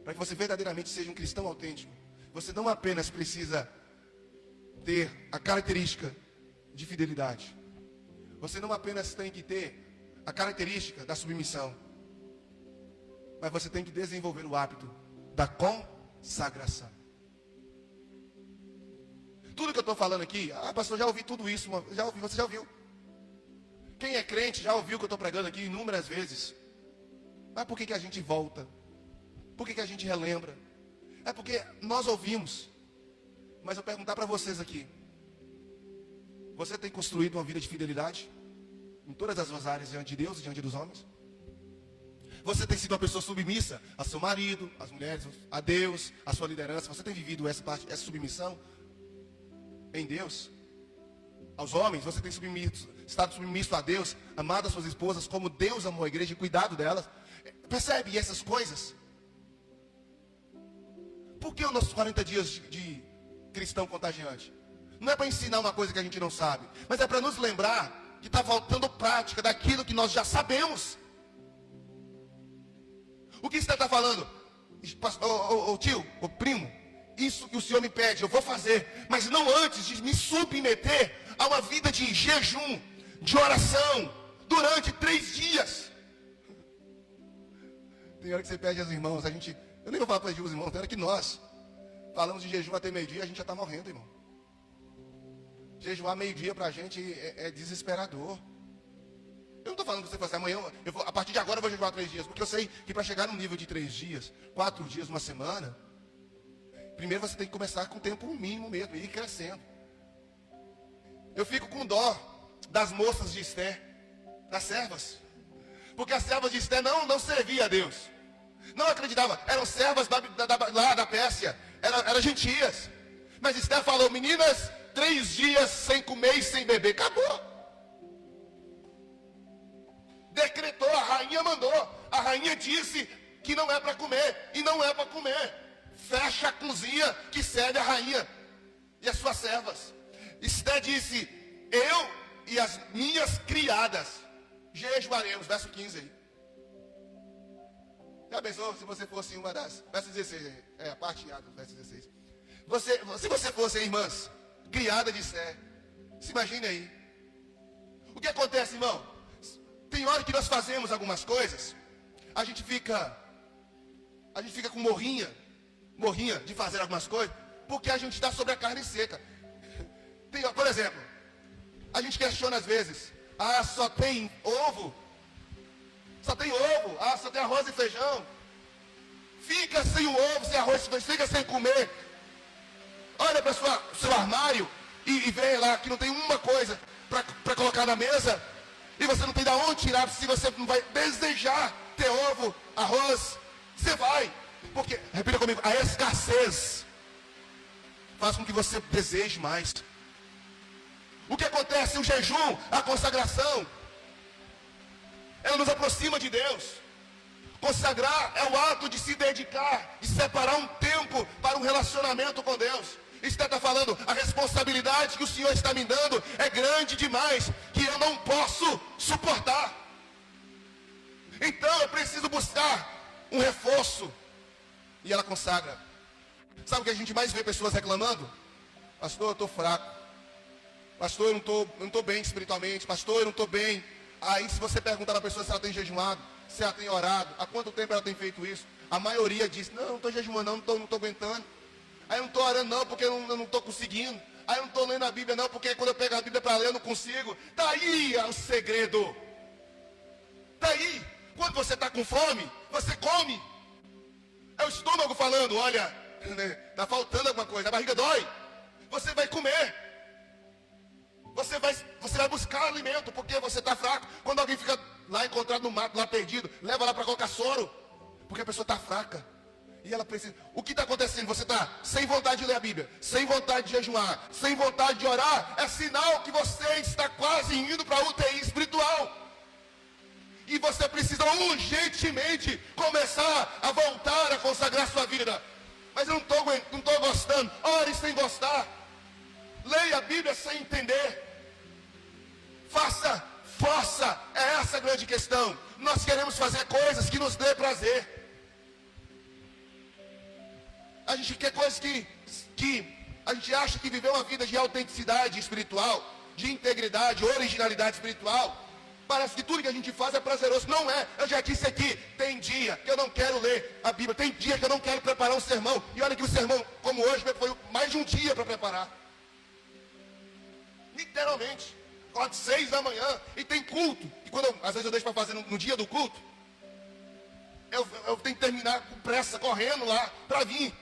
para que você verdadeiramente seja um cristão autêntico, você não apenas precisa ter a característica de fidelidade. Você não apenas tem que ter a característica da submissão, mas você tem que desenvolver o hábito da consagração. Tudo que eu estou falando aqui, pastor, já ouvi tudo isso, você já ouviu. Quem é crente já ouviu o que eu estou pregando aqui inúmeras vezes. Mas por que a gente volta? Por que a gente relembra? É porque nós ouvimos. Mas eu perguntar para vocês aqui: você tem construído uma vida de fidelidade em todas as suas áreas diante de Deus e diante dos homens? Você tem sido uma pessoa submissa a seu marido, às mulheres, a Deus, a sua liderança? Você tem vivido essa submissão em Deus? Aos homens, você tem estado submisso a Deus, amado as suas esposas como Deus amou a igreja e cuidado delas? Percebe essas coisas? Por que os nossos 40 dias de cristão contagiante? Não é para ensinar uma coisa que a gente não sabe, mas é para nos lembrar que está faltando prática daquilo que nós já sabemos. O que você está falando? Tio, primo, isso que o Senhor me pede, eu vou fazer, mas não antes de me submeter a uma vida de jejum, de oração, durante 3 dias. Tem hora que você pede aos irmãos, eu nem vou falar para os irmãos, tem hora que nós falamos de jejum até meio-dia, a gente já está morrendo, irmão. Jejuar meio-dia para a gente é desesperador. Eu não estou falando que você faça amanhã, a partir de agora eu vou jejuar 3 dias, porque eu sei que para chegar num nível de 3 dias, 4 dias, uma semana, primeiro você tem que começar com o tempo mínimo mesmo, e ir crescendo. Eu fico com dó das moças de Esté, das servas, porque as servas de Esté não serviam a Deus, não acreditavam, eram servas lá da Pérsia, eram gentias, mas Esté falou: meninas, 3 dias sem comer e sem beber, acabou. Decretou, a rainha mandou, a rainha disse que não é para comer, e não é para comer. Fecha a cozinha que serve a rainha e as suas servas. Esté disse: eu e as minhas criadas jejuaremos. Verso 15 aí. Já pensou se você fosse uma das? Verso 16 aí. A parte A do verso 16. Se você fosse, irmãs, criada de Esté, se imagine aí. O que acontece, irmão? Tem hora que nós fazemos algumas coisas, a gente fica com morrinha de fazer algumas coisas, porque a gente está sobre a carne seca. Por exemplo, a gente questiona às vezes: só tem ovo? Só tem ovo? Só tem arroz e feijão? Fica sem o ovo, sem arroz, fica sem comer. Olha para o seu armário e vê lá que não tem uma coisa para colocar na mesa, e você não tem de onde tirar. Se você não vai desejar ter ovo, arroz, você vai. Porque, repita comigo, a escassez faz com que você deseje mais. O que acontece? O jejum, a consagração, ela nos aproxima de Deus. Consagrar é o ato de se dedicar, de separar um tempo para um relacionamento com Deus. Esté está falando: a responsabilidade que o Senhor está me dando é grande demais, que eu não posso suportar. Então eu preciso buscar um reforço. E ela consagra. Sabe o que a gente mais vê pessoas reclamando? Pastor, eu estou fraco. Pastor, eu não estou bem espiritualmente. Pastor, eu não estou bem. Aí se você perguntar para a pessoa se ela tem jejuado, se ela tem orado, há quanto tempo ela tem feito isso, a maioria diz: não estou jejuando, não estou aguentando. Aí eu não estou orando não, porque eu não estou conseguindo. Aí eu não estou lendo a Bíblia não, porque quando eu pego a Bíblia para ler eu não consigo. Está aí o segredo. Está aí. Quando você está com fome, você come. É o estômago falando: olha, está faltando alguma coisa, a barriga dói. Você vai comer. Você vai buscar alimento, porque você está fraco. Quando alguém fica lá encontrado no mato, lá perdido, leva lá para colocar soro, porque a pessoa está fraca. E ela precisa. O que está acontecendo? Você está sem vontade de ler a Bíblia, sem vontade de jejuar, sem vontade de orar. É sinal que você está quase indo para a UTI espiritual. E você precisa urgentemente começar a voltar a consagrar sua vida. Mas eu não estou gostando. Ore sem gostar. Leia a Bíblia sem entender. Força. É essa a grande questão. Nós queremos fazer coisas que nos dê prazer. A gente quer coisas que a gente acha que viver uma vida de autenticidade espiritual, de integridade, originalidade espiritual, parece que tudo que a gente faz é prazeroso. Não é. Eu já disse aqui, tem dia que eu não quero ler a Bíblia, tem dia que eu não quero preparar um sermão. E olha que o sermão, como hoje, foi mais de um dia para preparar. Literalmente. Acordo 6 da manhã e tem culto. E às vezes eu deixo para fazer no dia do culto, eu tenho que terminar com pressa, correndo lá para vir.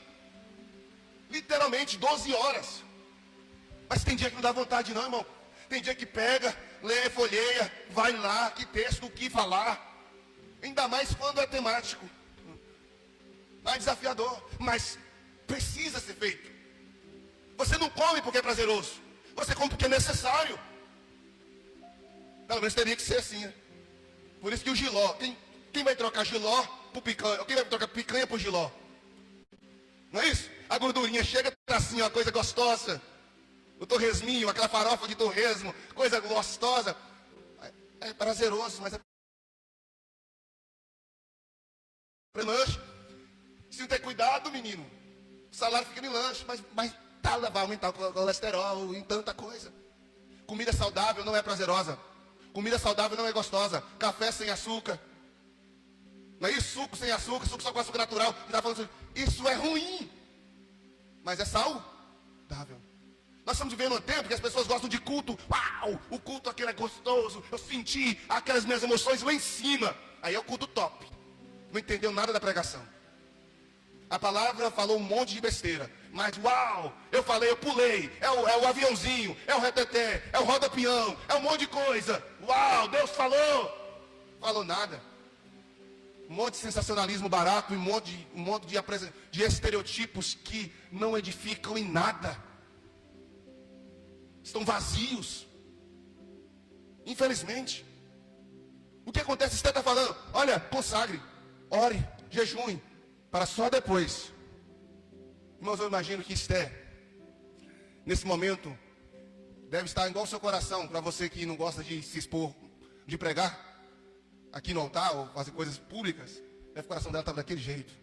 Literalmente 12 horas. Mas tem dia que não dá vontade não, irmão. Tem dia que pega, lê, folheia, vai lá, que texto, o que falar. Ainda mais quando é temático. É desafiador, mas precisa ser feito. Você não come porque é prazeroso. Você come porque é necessário. Pelo menos teria que ser assim, né? Por isso que o jiló, quem vai trocar jiló por picanha? Quem vai trocar picanha por jiló? Não é isso? A gordurinha chega, tá assim, uma coisa gostosa. O torresminho, aquela farofa de torresmo, coisa gostosa. É prazeroso, mas é lanche. Se não ter cuidado, menino, o salário fica em lanche, mas vai aumentar o colesterol e tanta coisa. Comida saudável não é prazerosa. Comida saudável não é gostosa. Café sem açúcar. Não é isso? Suco sem açúcar, suco só com açúcar natural. Tá falando assim, isso é ruim. Mas é saudável. Nós estamos vivendo um tempo que as pessoas gostam de culto. Uau, o culto aquele é gostoso. Eu senti aquelas minhas emoções lá em cima. Aí é o culto top. Não entendeu nada da pregação. A palavra falou um monte de besteira. Mas uau, eu falei, eu pulei. É o aviãozinho, é o reteté, é o roda-peão, é um monte de coisa. Uau, Deus falou. Falou nada. Um monte de sensacionalismo barato e um monte de estereotipos que não edificam em nada. Estão vazios. Infelizmente. O que acontece? Você está falando, olha, consagre, ore, jejue, para só depois. Irmãos, eu imagino que Esther, nesse momento, deve estar igual ao seu coração, para você que não gosta de se expor, de pregar aqui no altar, ou fazer coisas públicas. O coração dela estava daquele jeito.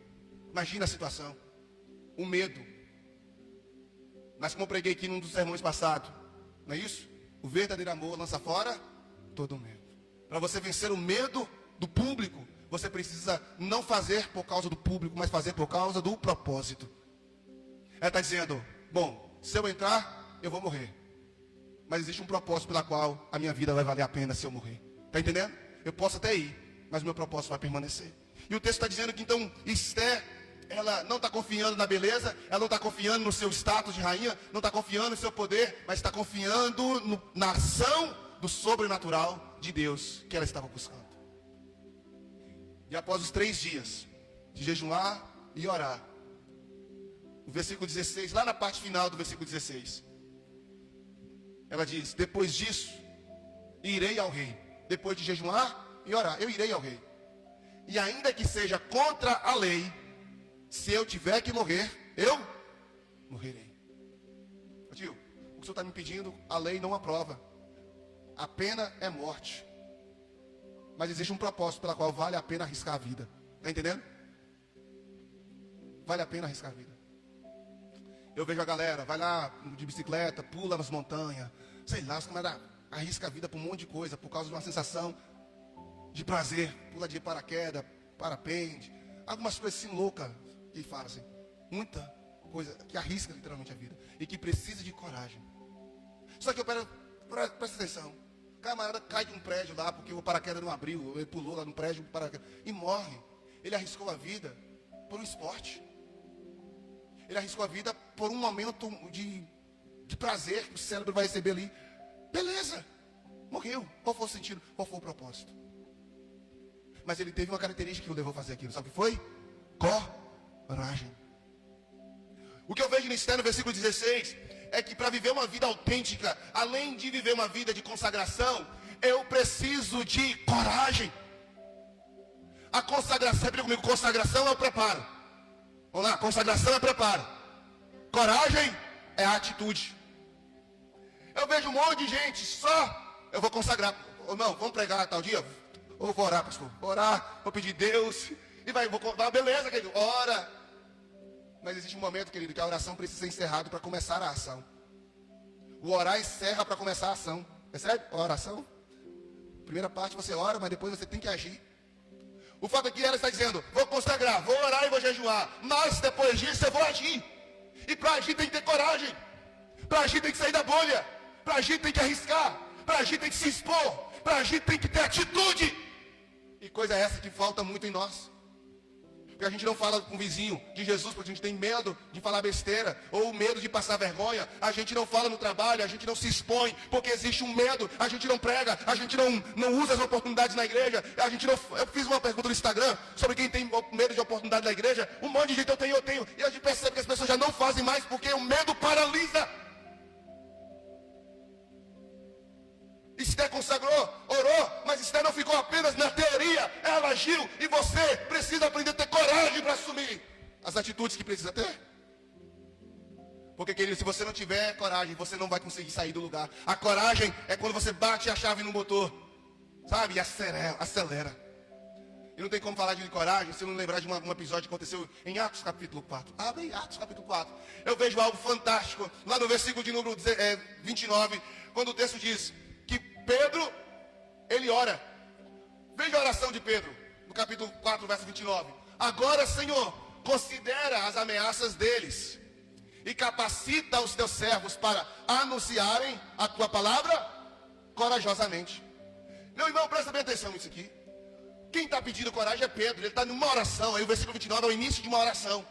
Imagina a situação, o medo. Mas como eu preguei aqui num dos sermões passados, não é isso? O verdadeiro amor lança fora todo o medo. Para você vencer o medo do público, você precisa não fazer por causa do público, mas fazer por causa do propósito. Ela está dizendo, bom, se eu entrar, eu vou morrer. Mas existe um propósito pela qual a minha vida vai valer a pena se eu morrer. Está entendendo? Eu posso até ir, mas o meu propósito vai permanecer. E o texto está dizendo que então Esther, ela não está confiando na beleza, ela não está confiando no seu status de rainha, não está confiando no seu poder, mas está confiando na ação do sobrenatural de Deus que ela estava buscando. E após os 3 dias de jejuar e orar, no versículo 16, lá na parte final do versículo 16, ela diz, depois disso, irei ao rei. Depois de jejuar e orar, eu irei ao rei. E ainda que seja contra a lei, se eu tiver que morrer, eu morrerei. Tio, o que o senhor está me pedindo, a lei não aprova. A pena é morte. Mas existe um propósito pela qual vale a pena arriscar a vida. Está entendendo? Vale a pena arriscar a vida. Eu vejo a galera, vai lá de bicicleta, pula nas montanhas. Sei lá, os caras arriscam a vida por um monte de coisa, por causa de uma sensação de prazer. Pula de paraquedas, parapente. Algumas coisas assim loucas que fazem. Muita coisa que arrisca literalmente a vida. E que precisa de coragem. Só que eu presta atenção. O camarada cai de um prédio lá porque o paraquedas não abriu. Ele pulou lá no prédio e morre. Ele arriscou a vida por um esporte. Ele arriscou a vida por um momento de prazer que o cérebro vai receber ali. Beleza, morreu. Qual foi o sentido? Qual foi o propósito? Mas ele teve uma característica que o levou a fazer aquilo. Sabe o que foi? Coragem. O que eu vejo no Esther no versículo 16 é que para viver uma vida autêntica, além de viver uma vida de consagração, eu preciso de coragem. A consagração, repita comigo, consagração é o preparo. Vamos lá, consagração é preparo. Coragem é a atitude. Eu vejo um monte de gente só, eu vou consagrar. Ou não, vamos pregar tal dia? Ou vou orar, pastor? Vou orar, vou pedir Deus. E vai, beleza, querido, ora. Mas existe um momento, querido, que a oração precisa ser encerrada para começar a ação. O orar encerra para começar a ação. Percebe? A oração. Primeira parte você ora, mas depois você tem que agir. O fato é que ela está dizendo, vou consagrar, vou orar e vou jejuar. Mas depois disso eu vou agir. E para agir tem que ter coragem. Para agir tem que sair da bolha. Para agir tem que arriscar. Para agir tem que se expor. Para agir tem que ter atitude. E coisa essa que falta muito em nós. Porque a gente não fala com o vizinho de Jesus porque a gente tem medo de falar besteira. Ou medo de passar vergonha. A gente não fala no trabalho, a gente não se expõe. Porque existe um medo, a gente não prega. A gente não usa as oportunidades na igreja. A gente não... Eu fiz uma pergunta no Instagram sobre quem tem medo de oportunidade na igreja. Um monte de gente eu tenho. E a gente percebe que as pessoas já não fazem mais porque o medo paralisa. Esther consagrou, orou, mas Esther não ficou apenas na teoria, ela agiu, e você precisa aprender a ter coragem para assumir as atitudes que precisa ter. Porque, querido, se você não tiver coragem, você não vai conseguir sair do lugar. A coragem é quando você bate a chave no motor, sabe, e acelera. E não tem como falar de coragem se não lembrar de um episódio que aconteceu em Atos capítulo 4. Abre Atos capítulo 4. Eu vejo algo fantástico, lá no versículo de número 29, quando o texto diz que Pedro Ele ora. Veja a oração de Pedro, no capítulo 4, verso 29. Agora, Senhor, considera as ameaças deles e capacita os teus servos para anunciarem a tua palavra corajosamente. Meu irmão, presta bem atenção nisso aqui. Quem está pedindo coragem é Pedro. Ele está numa oração. Aí o versículo 29 é o início de uma oração.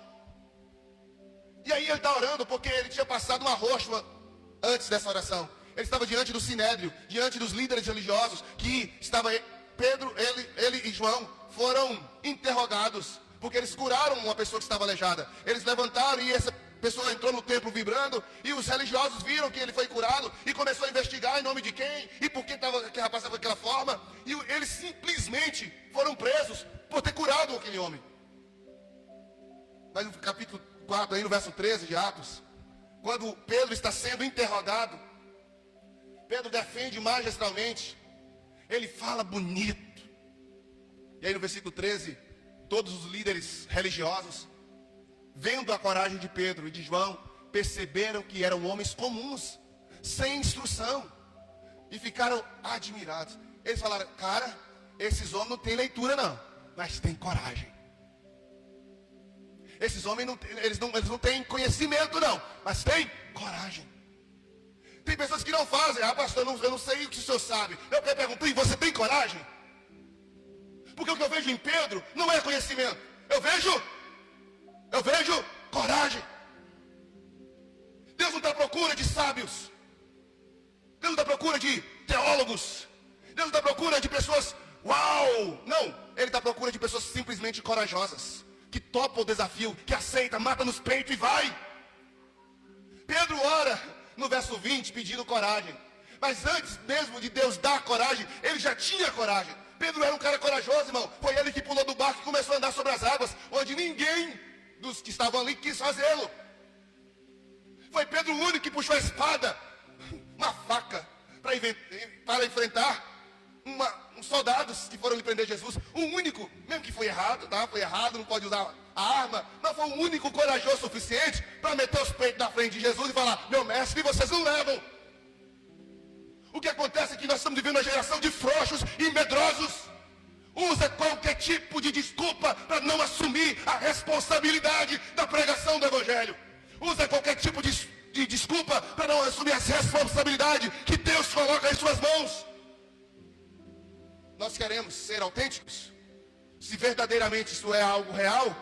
E aí ele está orando porque ele tinha passado uma rocha antes dessa oração. Ele estava diante do Sinédrio, diante dos líderes religiosos, que estava Pedro, ele e João foram interrogados, porque eles curaram uma pessoa que estava aleijada. Eles levantaram e essa pessoa entrou no templo vibrando, e os religiosos viram que ele foi curado, e começou a investigar em nome de quem, e por que aquele rapaz estava daquela forma, e eles simplesmente foram presos por ter curado aquele homem. Mas no capítulo 4, aí no verso 13 de Atos, quando Pedro está sendo interrogado, Pedro defende magistralmente, ele fala bonito. E aí no versículo 13, todos os líderes religiosos, vendo a coragem de Pedro e de João, perceberam que eram homens comuns, sem instrução, e ficaram admirados. Eles falaram, cara, esses homens não têm leitura não, mas têm coragem. Esses homens eles não têm conhecimento não, mas têm coragem. Tem pessoas que não fazem. Ah, pastor, eu não sei o que o senhor sabe. Eu quero perguntar, e você tem coragem? Porque o que eu vejo em Pedro não é conhecimento. Eu vejo coragem. Deus não está à procura de sábios. Deus não está à procura de teólogos. Deus não está à procura de pessoas, uau! Não, Ele está à procura de pessoas simplesmente corajosas, que topam o desafio, que aceita, mata nos peitos e vai. Pedro ora no verso 20 pedindo coragem. Mas antes mesmo de Deus dar coragem, ele já tinha coragem. Pedro era um cara corajoso, irmão. Foi ele que pulou do barco e começou a andar sobre as águas, onde ninguém dos que estavam ali quis fazê-lo. Foi Pedro o único que puxou a espada, uma faca, para enfrentar uns soldados que foram lhe prender Jesus. O único, mesmo que foi errado, tá? Foi errado, não pode usar a arma, mas foi o único corajoso o suficiente para meter os peitos na frente de Jesus e falar, meu mestre, vocês não levam. O que acontece é que nós estamos vivendo uma geração de frouxos e medrosos. Usa qualquer tipo de desculpa para não assumir a responsabilidade da pregação do Evangelho. Usa qualquer tipo de desculpa para não assumir as responsabilidades que Deus coloca em suas mãos. Nós queremos ser autênticos. Se verdadeiramente isso é algo real,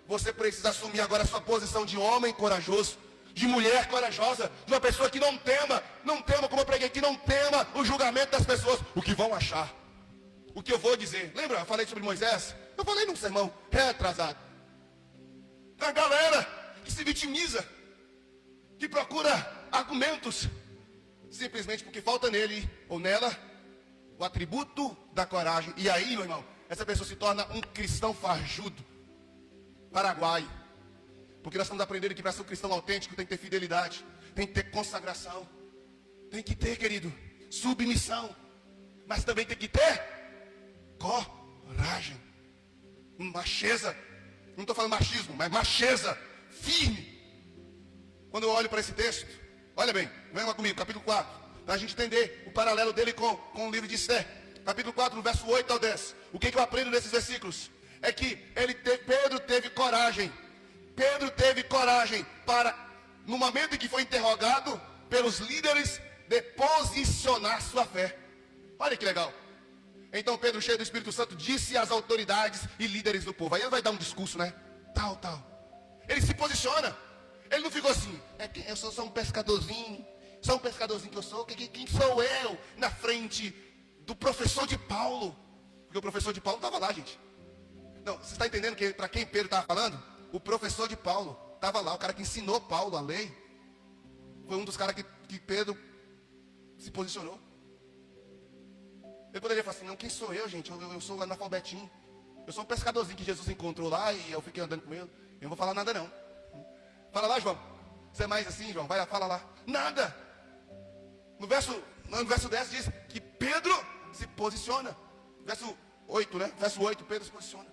você precisa assumir agora a sua posição de homem corajoso, de mulher corajosa, de uma pessoa que não tema, como eu preguei, que não tema o julgamento das pessoas, o que vão achar, o que eu vou dizer. Lembra, eu falei sobre Moisés? Eu falei num sermão reatrasado. A galera que se vitimiza, que procura argumentos, simplesmente porque falta nele ou nela o atributo da coragem. E aí, meu irmão, essa pessoa se torna um cristão farjudo, paraguaio. Porque nós estamos aprendendo que para ser um cristão autêntico tem que ter fidelidade, tem que ter consagração, tem que ter, querido, submissão, mas também tem que ter coragem, macheza. Não estou falando machismo, mas macheza, firme. Quando eu olho para esse texto, olha bem, vem lá comigo, capítulo 4, para a gente entender o paralelo dele com o livro de Esther. Capítulo 4, no verso 8 ao 10. O que eu aprendo nesses versículos? É que Pedro teve coragem. Pedro teve coragem para, no momento em que foi interrogado pelos líderes, deposicionar sua fé. Olha que legal. Então Pedro, cheio do Espírito Santo, disse às autoridades e líderes do povo. Aí ele vai dar um discurso, né? Tal. Ele se posiciona. Ele não ficou assim, eu sou só um pescadorzinho. Só um pescadorzinho que eu sou. Quem sou eu na frente do professor de Paulo? Porque o professor de Paulo estava lá, gente. Não, você está entendendo que para quem Pedro estava falando? O professor de Paulo estava lá, o cara que ensinou Paulo a lei. Foi um dos caras que Pedro se posicionou. Ele poderia falar assim, não, quem sou eu, gente? Eu sou analfabetinho. Eu sou um pescadorzinho que Jesus encontrou lá e eu fiquei andando com ele. Eu não vou falar nada não. Fala lá, João. Você é mais assim, João? Vai lá, fala lá. Nada. No verso 10 diz que Pedro se posiciona. Verso 8, né? Verso 8, Pedro se posiciona.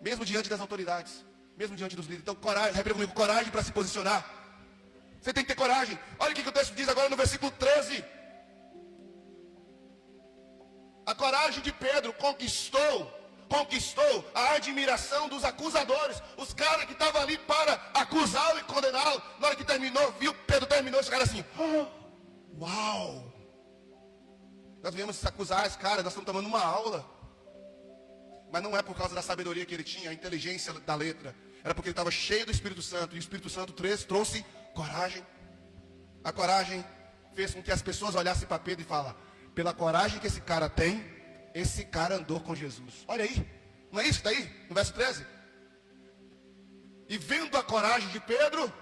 Mesmo diante das autoridades. Mesmo diante dos líderes. Então, coragem, repita comigo, coragem para se posicionar. Você tem que ter coragem. Olha o que o texto diz agora no versículo 13. A coragem de Pedro conquistou a admiração dos acusadores. Os caras que estavam ali para acusá-lo e condená-lo. Na hora que terminou, viu Pedro terminou, os caras assim, uau! Nós viemos acusar esse cara, nós estamos tomando uma aula. Mas não é por causa da sabedoria que ele tinha, a inteligência da letra. Era porque ele estava cheio do Espírito Santo. E o Espírito Santo trouxe coragem. A coragem fez com que as pessoas olhassem para Pedro e falassem, pela coragem que esse cara tem, esse cara andou com Jesus. Olha aí, não é isso que está aí, no verso 13? E vendo a coragem de Pedro,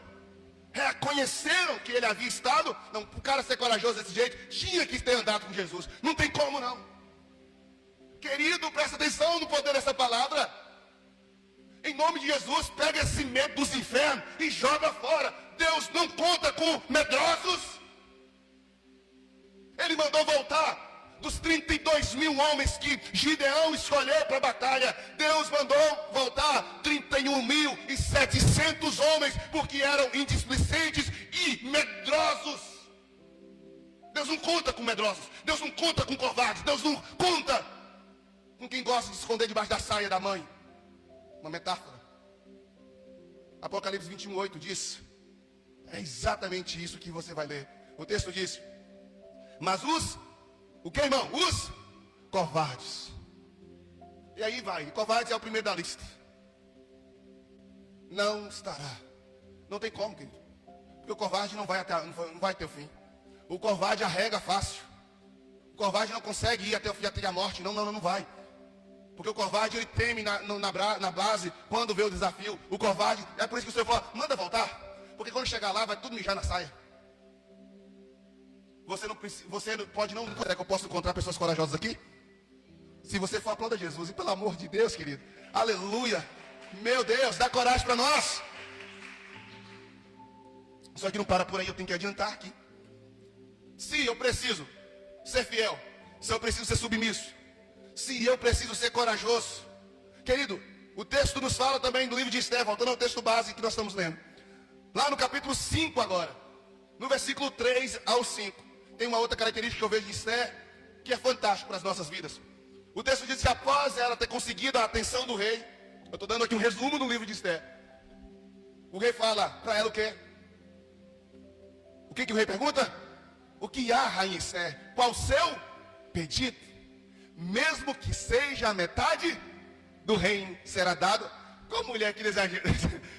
reconheceram que ele havia estado. Não, o cara ser corajoso desse jeito, tinha que ter andado com Jesus. Não tem como não. Querido, presta atenção no poder dessa palavra. Em nome de Jesus, pega esse medo dos infernos e joga fora. Deus não conta com medrosos. Ele mandou voltar dos 32 mil homens que Gideão escolheu para a batalha. Deus mandou voltar 31.700 homens, porque eram indisplicentes e medrosos. Deus não conta com medrosos. Deus não conta com covardes. Deus não conta com quem gosta de se esconder debaixo da saia da mãe. Uma metáfora. Apocalipse 21:8 diz, é exatamente isso que você vai ler. O texto diz, mas o que, irmão? Os covardes. E aí vai, covardes é o primeiro da lista. Não estará. Não tem como, querido. Porque o covarde não vai ter o fim. O covarde arrega fácil. O covarde não consegue ir até o fim, até a morte. Não vai. Porque o covarde, ele teme na base, quando vê o desafio. O covarde, é por isso que o Senhor fala, manda voltar. Porque quando chegar lá, vai tudo mijar na saia. Você pode não... Será que eu posso encontrar pessoas corajosas aqui? Se você for, aplauda Jesus. E pelo amor de Deus, querido. Aleluia. Meu Deus, dá coragem para nós. Só que não para por aí, eu tenho que adiantar aqui. Se eu preciso ser fiel, se eu preciso ser submisso, se eu preciso ser corajoso. Querido, o texto nos fala também do livro de Esther, voltando ao texto base que nós estamos lendo. Lá no capítulo 5 agora, no versículo 3 ao 5. Tem uma outra característica que eu vejo de Esther, que é fantástico para as nossas vidas. O texto diz que após ela ter conseguido a atenção do rei, eu estou dando aqui um resumo no livro de Esther. O rei fala para ela o quê? O que o rei pergunta? O que há, rainha Esther? Qual o seu pedido? Mesmo que seja a metade do reino será dado. Qual mulher que desejaria,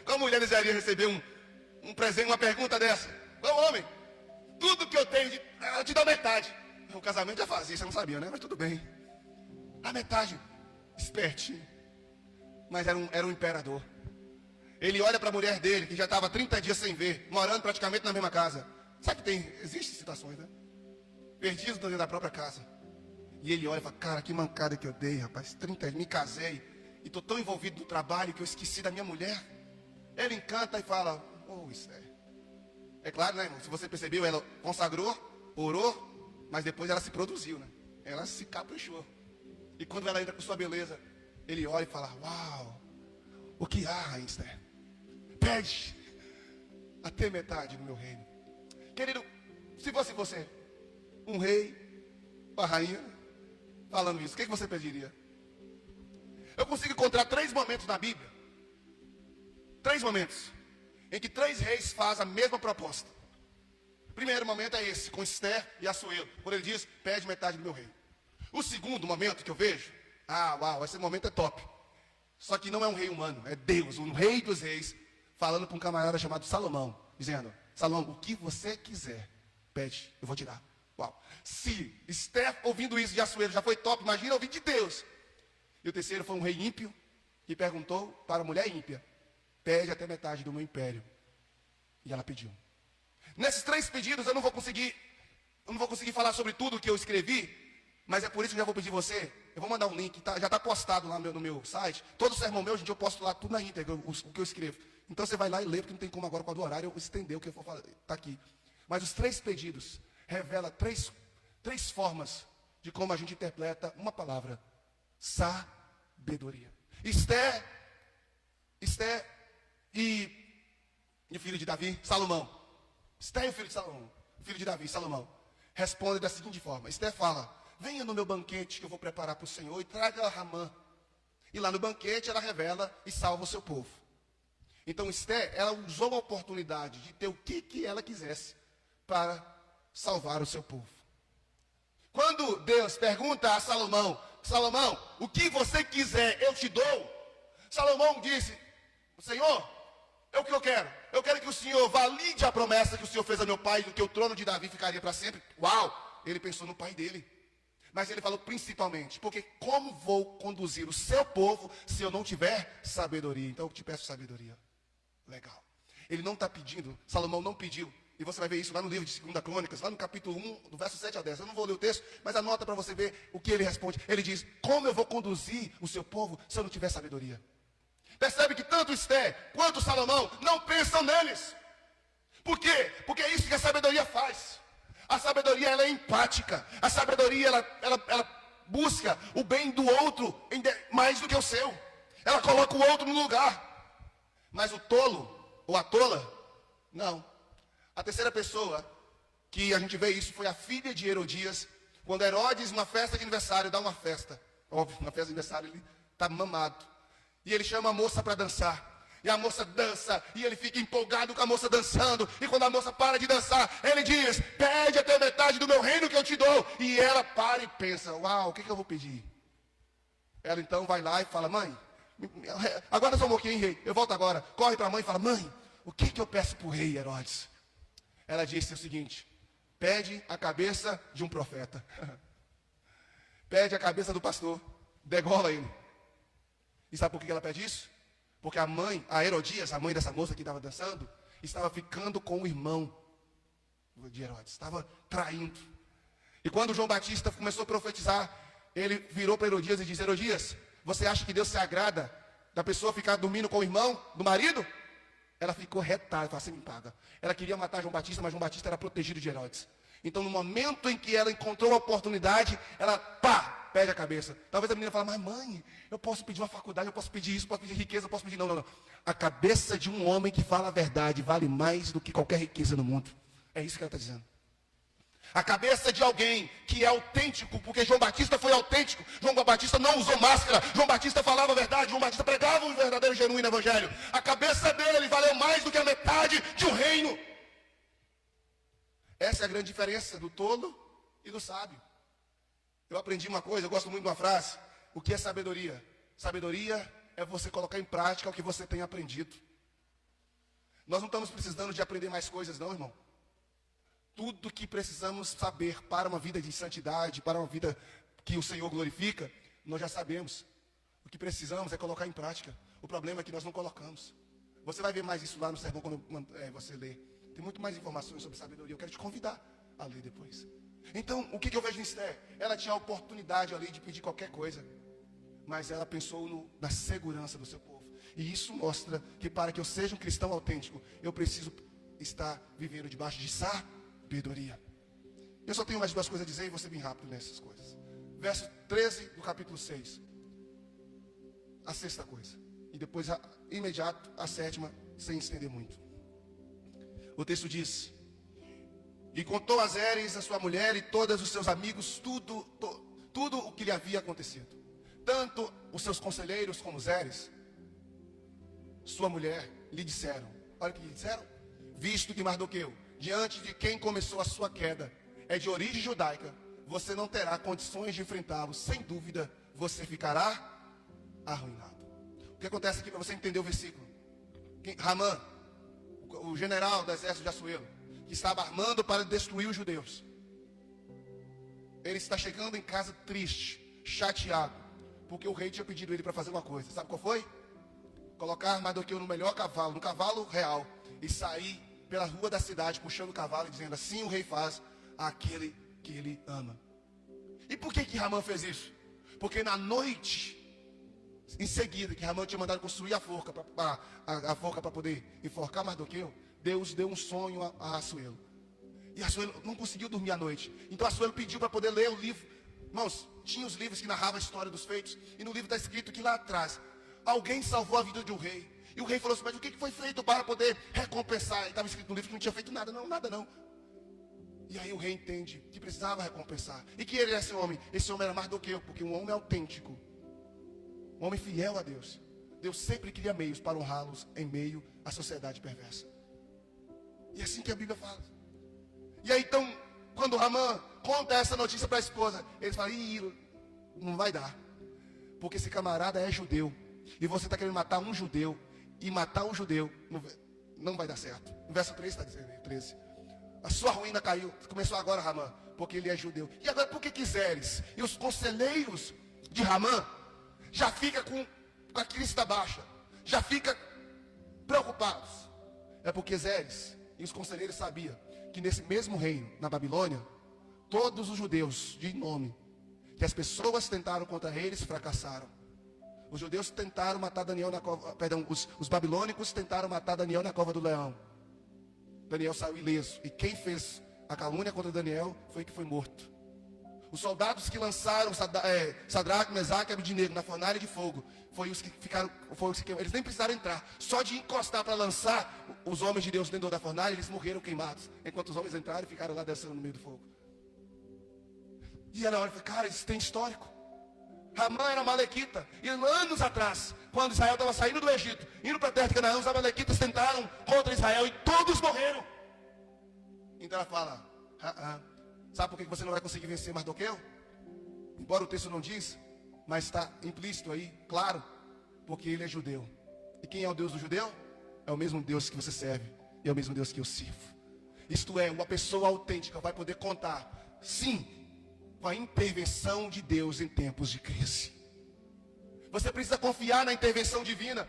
qual mulher desejaria receber um presente, uma pergunta dessa? Qual homem? Tudo que eu tenho, eu te dou metade. O casamento já fazia, você não sabia, né? Mas tudo bem. A metade, espertinho. Mas era um imperador. Ele olha para a mulher dele, que já estava 30 dias sem ver, morando praticamente na mesma casa. Sabe que existem situações, né? Perdidos dentro da própria casa. E ele olha e fala, cara, que mancada que eu dei, rapaz. 30 anos, me casei. E estou tão envolvido no trabalho que eu esqueci da minha mulher. Ele encanta e fala, Esther. É claro, né, irmão? Se você percebeu, ela consagrou, orou, mas depois ela se produziu, né? Ela se caprichou. E quando ela entra com sua beleza, ele olha e fala, uau, o que há, rainha Esther? Pede até metade do meu reino. Querido, se fosse você, um rei, uma rainha, falando isso, o que você pediria? Eu consigo encontrar 3 momentos na Bíblia. 3 momentos em que 3 reis fazem a mesma proposta. O primeiro momento é esse, com Esther e Assuero, quando ele diz, pede metade do meu reino. O segundo momento que eu vejo, uau, esse momento é top. Só que não é um rei humano, é Deus, um rei dos reis, falando para um camarada chamado Salomão, dizendo, Salomão, o que você quiser, pede, eu vou te dar. Uau. Se Esther, ouvindo isso de Assuero, já foi top, imagina ouvir de Deus. E o terceiro foi um rei ímpio, que perguntou para a mulher ímpia, pede até metade do meu império. E ela pediu. Nesses 3 pedidos eu não vou conseguir falar sobre tudo que eu escrevi, mas é por isso que eu já vou pedir você. Eu vou mandar um link, já está postado lá no meu site. Todo sermão meu, gente, eu posto lá tudo na íntegra, o que eu escrevo. Então você vai lá e lê, porque não tem como agora, com a do horário, eu estender o que eu vou falar. Está aqui. Mas os 3 pedidos revelam 3 formas de como a gente interpreta uma palavra. Sabedoria. Esther e o filho de Davi, Salomão. Esther e o filho de Salomão, filho de Davi, Salomão, responde da seguinte forma. Esther fala, venha no meu banquete que eu vou preparar para o Senhor e traga Ramã. E lá no banquete ela revela e salva o seu povo. Então Esther, ela usou a oportunidade de ter o que ela quisesse para salvar o seu povo. Quando Deus pergunta a Salomão, Salomão, o que você quiser eu te dou. Salomão disse, Senhor, é o que eu quero. Eu quero que o Senhor valide a promessa que o Senhor fez a meu pai, do que o trono de Davi ficaria para sempre. Uau! Ele pensou no pai dele. Mas ele falou principalmente, porque como vou conduzir o seu povo se eu não tiver sabedoria? Então eu te peço sabedoria. Legal. Ele não está pedindo, Salomão não pediu. E você vai ver isso lá no livro de 2 Crônicas, lá no capítulo 1, do verso 7 a 10. Eu não vou ler o texto, mas anota para você ver o que ele responde. Ele diz, como eu vou conduzir o seu povo se eu não tiver sabedoria? Percebe que tanto Esther quanto Salomão não pensam neles. Por quê? Porque é isso que a sabedoria faz. A sabedoria ela é empática. A sabedoria ela busca o bem do outro mais do que o seu. Ela coloca o outro no lugar. Mas o tolo ou a tola, não. A terceira pessoa que a gente vê isso foi a filha de Herodias. Quando Herodes, numa festa de aniversário, dá uma festa. Óbvio, na festa de aniversário ele está mamado. E ele chama a moça para dançar. E a moça dança, e ele fica empolgado com a moça dançando. E quando a moça para de dançar, ele diz, pede até metade do meu reino que eu te dou. E ela para e pensa, uau, o que eu vou pedir? Ela então vai lá e fala, mãe, agora só um pouquinho, rei, eu volto agora. Corre para a mãe e fala, mãe, o que eu peço para o rei Herodes? Ela disse o seguinte, pede a cabeça de um profeta. Pede a cabeça do pastor, degola ele. E sabe por que ela pede isso? Porque a mãe, a Herodias, a mãe dessa moça que estava dançando, estava ficando com o irmão de Herodes, estava traindo. E quando João Batista começou a profetizar, ele virou para Herodias e disse, Herodias, você acha que Deus se agrada da pessoa ficar dormindo com o irmão do marido? Ela ficou retada, falou, você me paga. Ela queria matar João Batista, mas João Batista era protegido de Herodes. Então, no momento em que ela encontrou a oportunidade, ela, pede a cabeça. Talvez a menina fale, mas mãe, eu posso pedir uma faculdade, eu posso pedir isso, posso pedir riqueza, eu posso pedir... Não. A cabeça de um homem que fala a verdade vale mais do que qualquer riqueza no mundo. É isso que ela está dizendo. A cabeça de alguém que é autêntico, porque João Batista foi autêntico. João Batista não usou máscara. João Batista falava a verdade. João Batista pregava um verdadeiro, genuíno evangelho. A cabeça dele valeu mais do que a metade de um reino. Essa é a grande diferença do tolo e do sábio. Eu aprendi uma coisa, eu gosto muito de uma frase. O que é sabedoria? Sabedoria é você colocar em prática o que você tem aprendido. Nós não estamos precisando de aprender mais coisas, não, irmão. Tudo que precisamos saber para uma vida de santidade, para uma vida que o Senhor glorifica, nós já sabemos. O que precisamos é colocar em prática. O problema é que nós não colocamos. Você vai ver mais isso lá no sermão quando você lê. Tem muito mais informações sobre sabedoria. Eu quero te convidar a ler depois. Então, o que eu vejo em Esther? Ela tinha a oportunidade ali de pedir qualquer coisa. Mas ela pensou na segurança do seu povo. E isso mostra que para que eu seja um cristão autêntico, eu preciso estar vivendo debaixo de sabedoria. Eu só tenho mais duas coisas a dizer e vou ser bem rápido nessas coisas. Verso 13 do capítulo 6. A sexta coisa. E depois, imediato, a sétima, sem estender muito. O texto diz: e contou a Zeres, a sua mulher e todos os seus amigos, tudo o que lhe havia acontecido. Tanto os seus conselheiros como Zeres, sua mulher, lhe disseram. Olha o que lhe disseram. Visto que Mardoqueu, diante de quem começou a sua queda, é de origem judaica, você não terá condições de enfrentá-lo. Sem dúvida, você ficará arruinado. O que acontece aqui para você entender o versículo? Ramã, o general do exército de Assuero, que estava armando para destruir os judeus, ele está chegando em casa triste, chateado, porque o rei tinha pedido ele para fazer uma coisa. Sabe qual foi? Colocar Mardoqueu no melhor cavalo, no cavalo real, e sair pela rua da cidade, puxando o cavalo e dizendo: assim o rei faz àquele que ele ama. E por que Ramã fez isso? Porque na noite em seguida, que Ramã tinha mandado construir a forca para poder enforcar Mardoqueu, Deus deu um sonho a Assuero. E Assuero não conseguiu dormir à noite. Então Assuero pediu para poder ler o livro. Irmãos, tinha os livros que narravam a história dos feitos. E no livro está escrito que lá atrás, alguém salvou a vida de um rei. E o rei falou assim: mas o que foi feito para poder recompensar? E estava escrito no livro que não tinha feito nada não. E aí o rei entende que precisava recompensar. E que ele era esse homem. Esse homem era Mardoqueu, porque um homem autêntico, um homem fiel a Deus. Deus sempre cria meios para honrá-los em meio à sociedade perversa. E é assim que a Bíblia fala. E aí então, quando Ramã conta essa notícia para a esposa, eles falam, não vai dar. Porque esse camarada é judeu. E você está querendo matar um judeu. E matar um judeu não vai dar certo. No verso 3 está dizendo, 13. A sua ruína caiu. Começou agora, Ramã, porque ele é judeu. E agora por que quiseres? E os conselheiros de Ramã já ficam com a crista baixa. Já ficam preocupados. É porque Zeres e os conselheiros sabiam que nesse mesmo reino, na Babilônia, todos os judeus de nome, que as pessoas tentaram contra eles, fracassaram. Os judeus tentaram matar Daniel na cova, os babilônicos tentaram matar Daniel na cova do leão. Daniel saiu ileso. E quem fez a calúnia contra Daniel foi que foi morto. Os soldados que lançaram Sadraque, Mesaque e Abednego na fornalha de fogo, eles nem precisaram entrar. Só de encostar para lançar os homens de Deus dentro da fornalha, eles morreram queimados. Enquanto os homens entraram e ficaram lá descendo no meio do fogo. E ela olha e fala, cara, isso tem histórico. Ramã era malequita. E anos atrás, quando Israel estava saindo do Egito, indo para a terra de Canaã, os amalequitas tentaram contra Israel e todos morreram. Então ela fala, sabe por que você não vai conseguir vencer Mardoqueu? Embora o texto não diz, mas está implícito aí, claro, porque ele é judeu. E quem é o Deus do judeu? É o mesmo Deus que você serve, e é o mesmo Deus que eu sirvo. Isto é, uma pessoa autêntica vai poder contar, sim, com a intervenção de Deus em tempos de crise. Você precisa confiar na intervenção divina.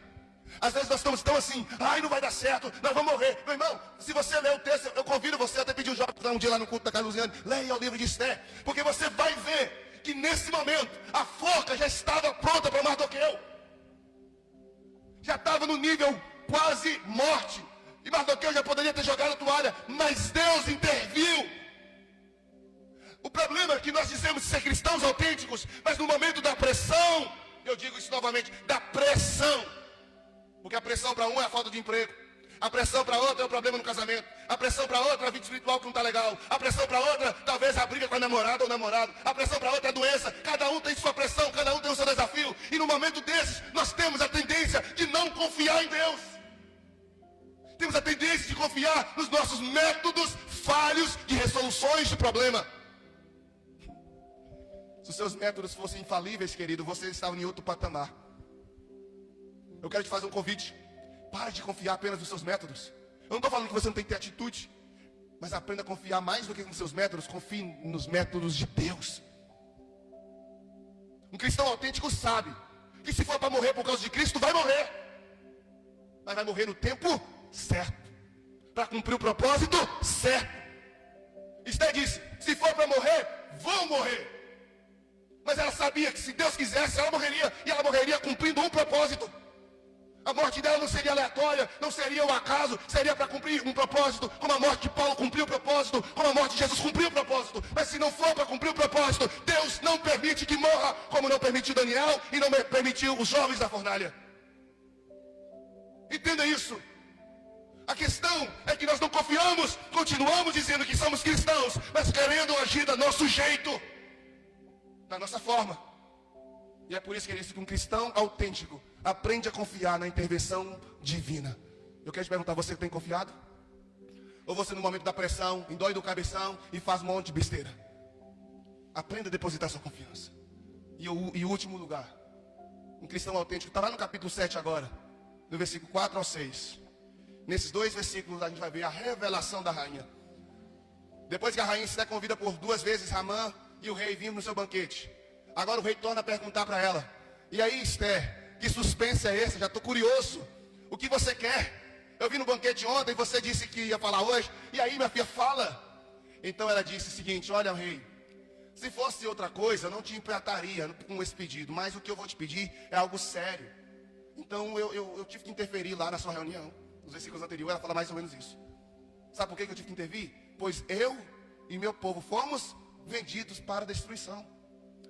Às vezes nós estamos tão assim, não vai dar certo, nós vamos morrer. Meu irmão, se você ler o texto, eu convido você até pedir o jovem um dia lá no culto da Casa Luziane, leia o livro de Esther, porque você vai ver que nesse momento a forca já estava pronta para Mardoqueu. Já estava no nível quase morte. E Mardoqueu já poderia ter jogado a toalha, mas Deus interviu. O problema é que nós dizemos ser cristãos autênticos, mas no momento da pressão, eu digo isso novamente, da pressão. Porque a pressão para um é a falta de emprego. A pressão para outra é o problema no casamento. A pressão para outra é a vida espiritual que não está legal. A pressão para outra, talvez a briga com a namorada ou namorado. A pressão para outra é a doença. Cada um tem sua pressão, cada um tem o seu desafio. E no momento desses, nós temos a tendência de não confiar em Deus. Temos a tendência de confiar nos nossos métodos falhos de resoluções de problema. Se os seus métodos fossem infalíveis, querido, você estava em outro patamar. Eu quero te fazer um convite. Pare de confiar apenas nos seus métodos. Eu não estou falando que você não tem que ter atitude, mas aprenda a confiar mais do que nos seus métodos. Confie nos métodos de Deus. Um cristão autêntico sabe que se for para morrer por causa de Cristo, vai morrer. Mas vai morrer no tempo certo, para cumprir o propósito certo. Esther disse, se for para morrer, vou morrer. Mas ela sabia que se Deus quisesse, ela morreria. E ela morreria cumprindo um propósito. A morte dela não seria aleatória, não seria um acaso, seria para cumprir um propósito. Como a morte de Paulo cumpriu o propósito, como a morte de Jesus cumpriu o propósito. Mas se não for para cumprir o propósito, Deus não permite que morra, como não permitiu Daniel e não permitiu os jovens da fornalha. Entenda isso. A questão é que nós não confiamos, continuamos dizendo que somos cristãos, mas querendo agir do nosso jeito, da nossa forma. E é por isso que ele disse que um cristão autêntico aprende a confiar na intervenção divina. Eu quero te perguntar, você tem confiado? Ou você no momento da pressão, endói do cabeção e faz um monte de besteira? Aprenda a depositar sua confiança. E o último lugar, um cristão autêntico, está lá no capítulo 7 agora, do versículo 4 ao 6. Nesses dois versículos a gente vai ver a revelação da rainha. Depois que a rainha se der convida por 2 vezes Ramã e o rei vindo no seu banquete. Agora o rei torna a perguntar para ela. E aí, Esther, que suspense é esse? Já estou curioso. O que você quer? Eu vi no banquete ontem, você disse que ia falar hoje. E aí, minha filha, fala. Então ela disse o seguinte, olha, rei, se fosse outra coisa, eu não te emprataria com esse pedido. Mas o que eu vou te pedir é algo sério. Então eu tive que interferir lá na sua reunião. Nos versículos anteriores, ela fala mais ou menos isso. Sabe por que eu tive que intervir? Pois eu e meu povo fomos vendidos para destruição,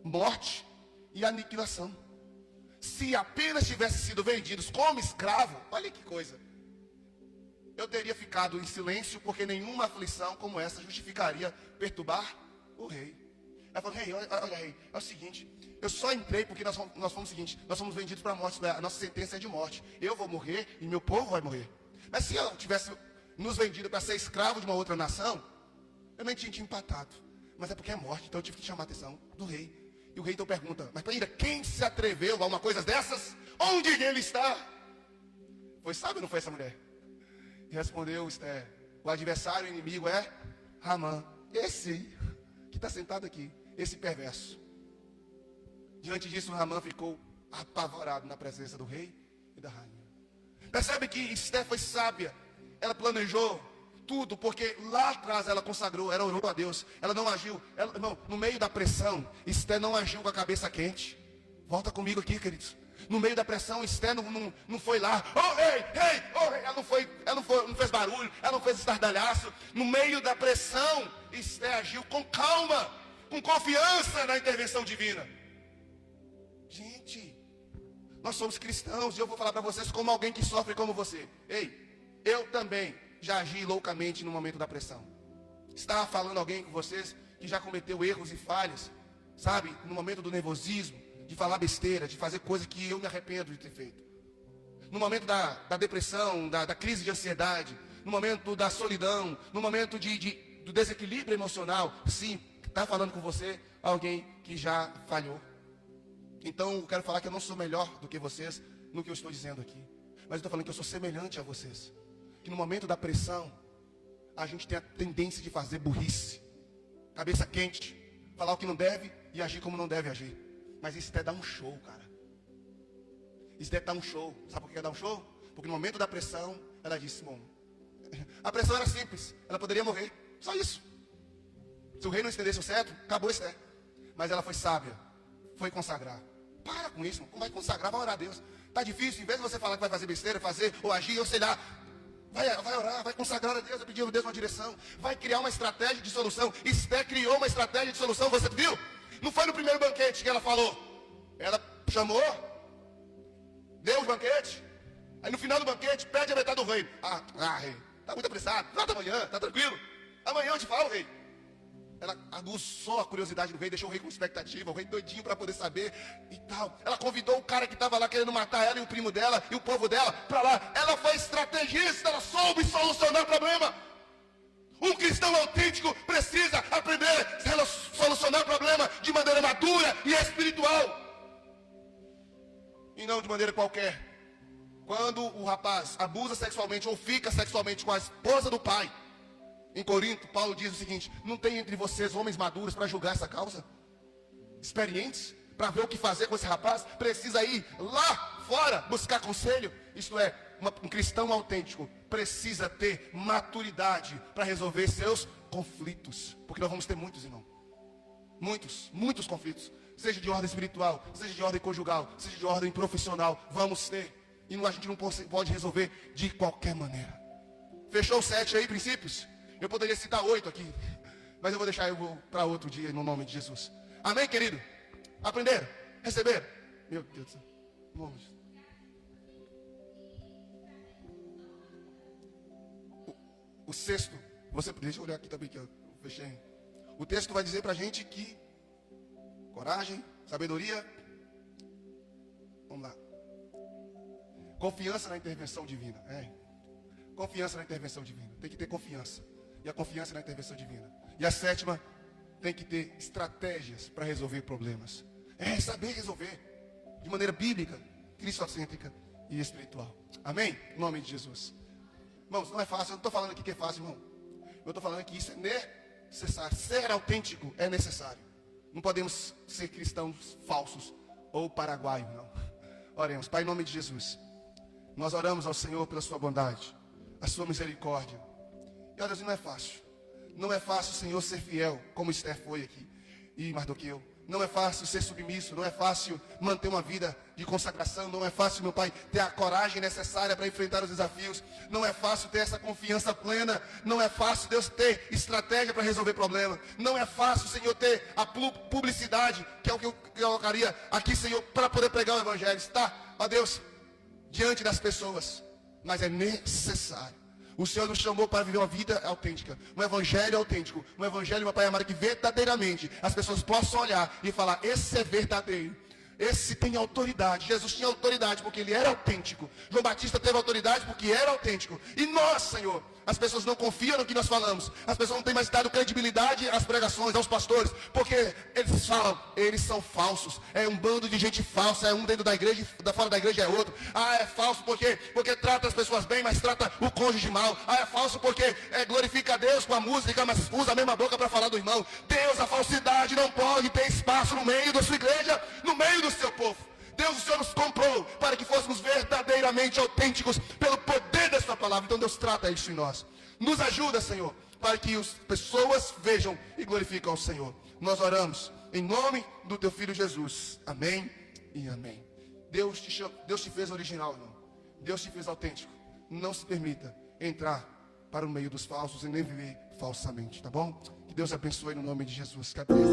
morte e aniquilação. Se apenas tivessem sido vendidos como escravo, olha que coisa. eu teria ficado em silêncio, porque nenhuma aflição como essa justificaria perturbar o rei. Ela falou: rei, olha rei, é o seguinte, eu só entrei porque nós fomos o seguinte, nós fomos vendidos para a morte, a nossa sentença é de morte. Eu vou morrer e meu povo vai morrer. Mas se eu tivesse nos vendido para ser escravo de uma outra nação, eu nem tinha te empatado. Mas é porque é morte, então eu tive que chamar a atenção do rei. E o rei então pergunta: mas ainda quem se atreveu a uma coisa dessas? Onde ele está? Foi sábio ou não foi essa mulher? E respondeu Esther: o adversário, o inimigo é Ramã. Esse que está sentado aqui, esse perverso. Diante disso, Ramã ficou apavorado na presença do rei e da rainha. Percebe que Esther foi sábia. Ela planejou tudo, porque lá atrás ela consagrou, ela orou a Deus. Ela não agiu, no meio da pressão, Esther não agiu com a cabeça quente. Volta comigo aqui, queridos. No meio da pressão, Esther não foi lá: oh rei, oh rei. Ela não fez barulho, ela não fez estardalhaço. No meio da pressão, Esther agiu com calma, com confiança na intervenção divina. Gente, nós somos cristãos, e eu vou falar para vocês como alguém que sofre como você. Ei, eu também já agi loucamente no momento da pressão. Estava falando alguém com vocês que já cometeu erros e falhas, sabe, no momento do nervosismo, de falar besteira, de fazer coisa que eu me arrependo de ter feito. No momento da depressão, da crise de ansiedade, no momento da solidão, no momento do desequilíbrio emocional. Sim, está falando com você alguém que já falhou. Então eu quero falar que eu não sou melhor do que vocês no que eu estou dizendo aqui, mas eu estou falando que eu sou semelhante a vocês. Que no momento da pressão, a gente tem a tendência de fazer burrice, cabeça quente, falar o que não deve e agir como não deve agir. Mas isso até dá um show, cara. Isso deve dar um show. Sabe por que dá um show? Porque no momento da pressão, ela disse: bom, a pressão era simples, ela poderia morrer, só isso. Se o rei não estendesse o cetro, acabou isso, né? Mas ela foi sábia, foi consagrar. Para com isso, como vai consagrar? Vai orar a Deus. Tá difícil, em vez de você falar que vai fazer besteira, fazer ou agir, ou sei lá, vai orar, vai consagrar a Deus, vai pedir a Deus uma direção, vai criar uma estratégia de solução. Esther criou uma estratégia de solução, você viu? Não foi no primeiro banquete que ela falou. Ela chamou, deu os banquetes, aí no final do banquete, pede a metade do reino. Rei, tá muito apressado, volta amanhã, tá tranquilo. Amanhã eu te falo, rei. Ela aguçou a curiosidade do rei, deixou o rei com expectativa, o rei doidinho para poder saber e tal. Ela convidou o cara que estava lá querendo matar ela e o primo dela e o povo dela para lá. Ela foi estrategista, ela soube solucionar o problema. Um cristão autêntico precisa aprender a solucionar o problema de maneira madura e espiritual. E não de maneira qualquer. Quando o rapaz abusa sexualmente ou fica sexualmente com a esposa do pai, em Corinto, Paulo diz o seguinte: não tem entre vocês homens maduros para julgar essa causa? Experientes? Para ver o que fazer com esse rapaz? Precisa ir lá fora buscar conselho? Isto é, um cristão autêntico precisa ter maturidade para resolver seus conflitos. Porque nós vamos ter muitos, irmão. Muitos conflitos. Seja de ordem espiritual, seja de ordem conjugal, seja de ordem profissional. Vamos ter. E a gente não pode resolver de qualquer maneira. Fechou 7 aí, princípios? Eu poderia citar 8 aqui, mas eu vou deixar para outro dia, no nome de Jesus. Amém, querido? Aprenderam? Receberam? Meu Deus do céu. Vamos. O sexto, deixa eu olhar aqui também, que eu fechei. O texto vai dizer para a gente que coragem, sabedoria, vamos lá. Confiança na intervenção divina. Confiança na intervenção divina. Tem que ter confiança. E a confiança na intervenção divina. E a sétima, tem que ter estratégias para resolver problemas. Saber resolver de maneira bíblica, cristocêntrica e espiritual. Amém? Em nome de Jesus. Irmãos, não é fácil. Eu não estou falando aqui que é fácil, irmão. Eu estou falando que isso é necessário. Ser autêntico é necessário. Não podemos ser cristãos falsos ou paraguaios, não. Oremos. Pai, em nome de Jesus, nós oramos ao Senhor pela sua bondade, a sua misericórdia. E olha, não é fácil. Não é fácil, Senhor, ser fiel, como Esther foi aqui, e Mardoqueu. Não é fácil ser submisso, não é fácil manter uma vida de consagração, não é fácil, meu Pai, ter a coragem necessária para enfrentar os desafios, não é fácil ter essa confiança plena, não é fácil, Deus, ter estratégia para resolver problemas, não é fácil, Senhor, ter a publicidade, que é o que eu colocaria aqui, Senhor, para poder pregar o Evangelho, está, ó Deus, diante das pessoas, mas é necessário. O Senhor nos chamou para viver uma vida autêntica, um evangelho autêntico, um evangelho, meu Pai amado, que verdadeiramente as pessoas possam olhar e falar: esse é verdadeiro. Esse tem autoridade. Jesus tinha autoridade porque ele era autêntico. João Batista teve autoridade porque era autêntico. E nós, Senhor, as pessoas não confiam no que nós falamos. As pessoas não têm mais dado credibilidade às pregações, aos pastores, porque eles falam, eles são falsos. É um bando de gente falsa. É um dentro da igreja e fora da igreja é outro. Ah, é falso porque trata as pessoas bem, mas trata o cônjuge mal. Ah, é falso porque glorifica a Deus com a música, mas usa a mesma boca para falar do irmão. Deus, a falsidade não pode ter espaço no meio da sua igreja, no meio do seu povo. Deus, o Senhor nos comprou para que fôssemos verdadeiramente autênticos pelo poder da sua palavra. Então Deus trata isso em nós. Nos ajuda, Senhor, para que as pessoas vejam e glorifiquem ao Senhor. Nós oramos em nome do teu Filho Jesus. Amém e amém. Deus te fez original, irmão. Deus te fez autêntico. Não se permita entrar para o meio dos falsos e nem viver falsamente, tá bom? Que Deus abençoe no nome de Jesus. Cabeça.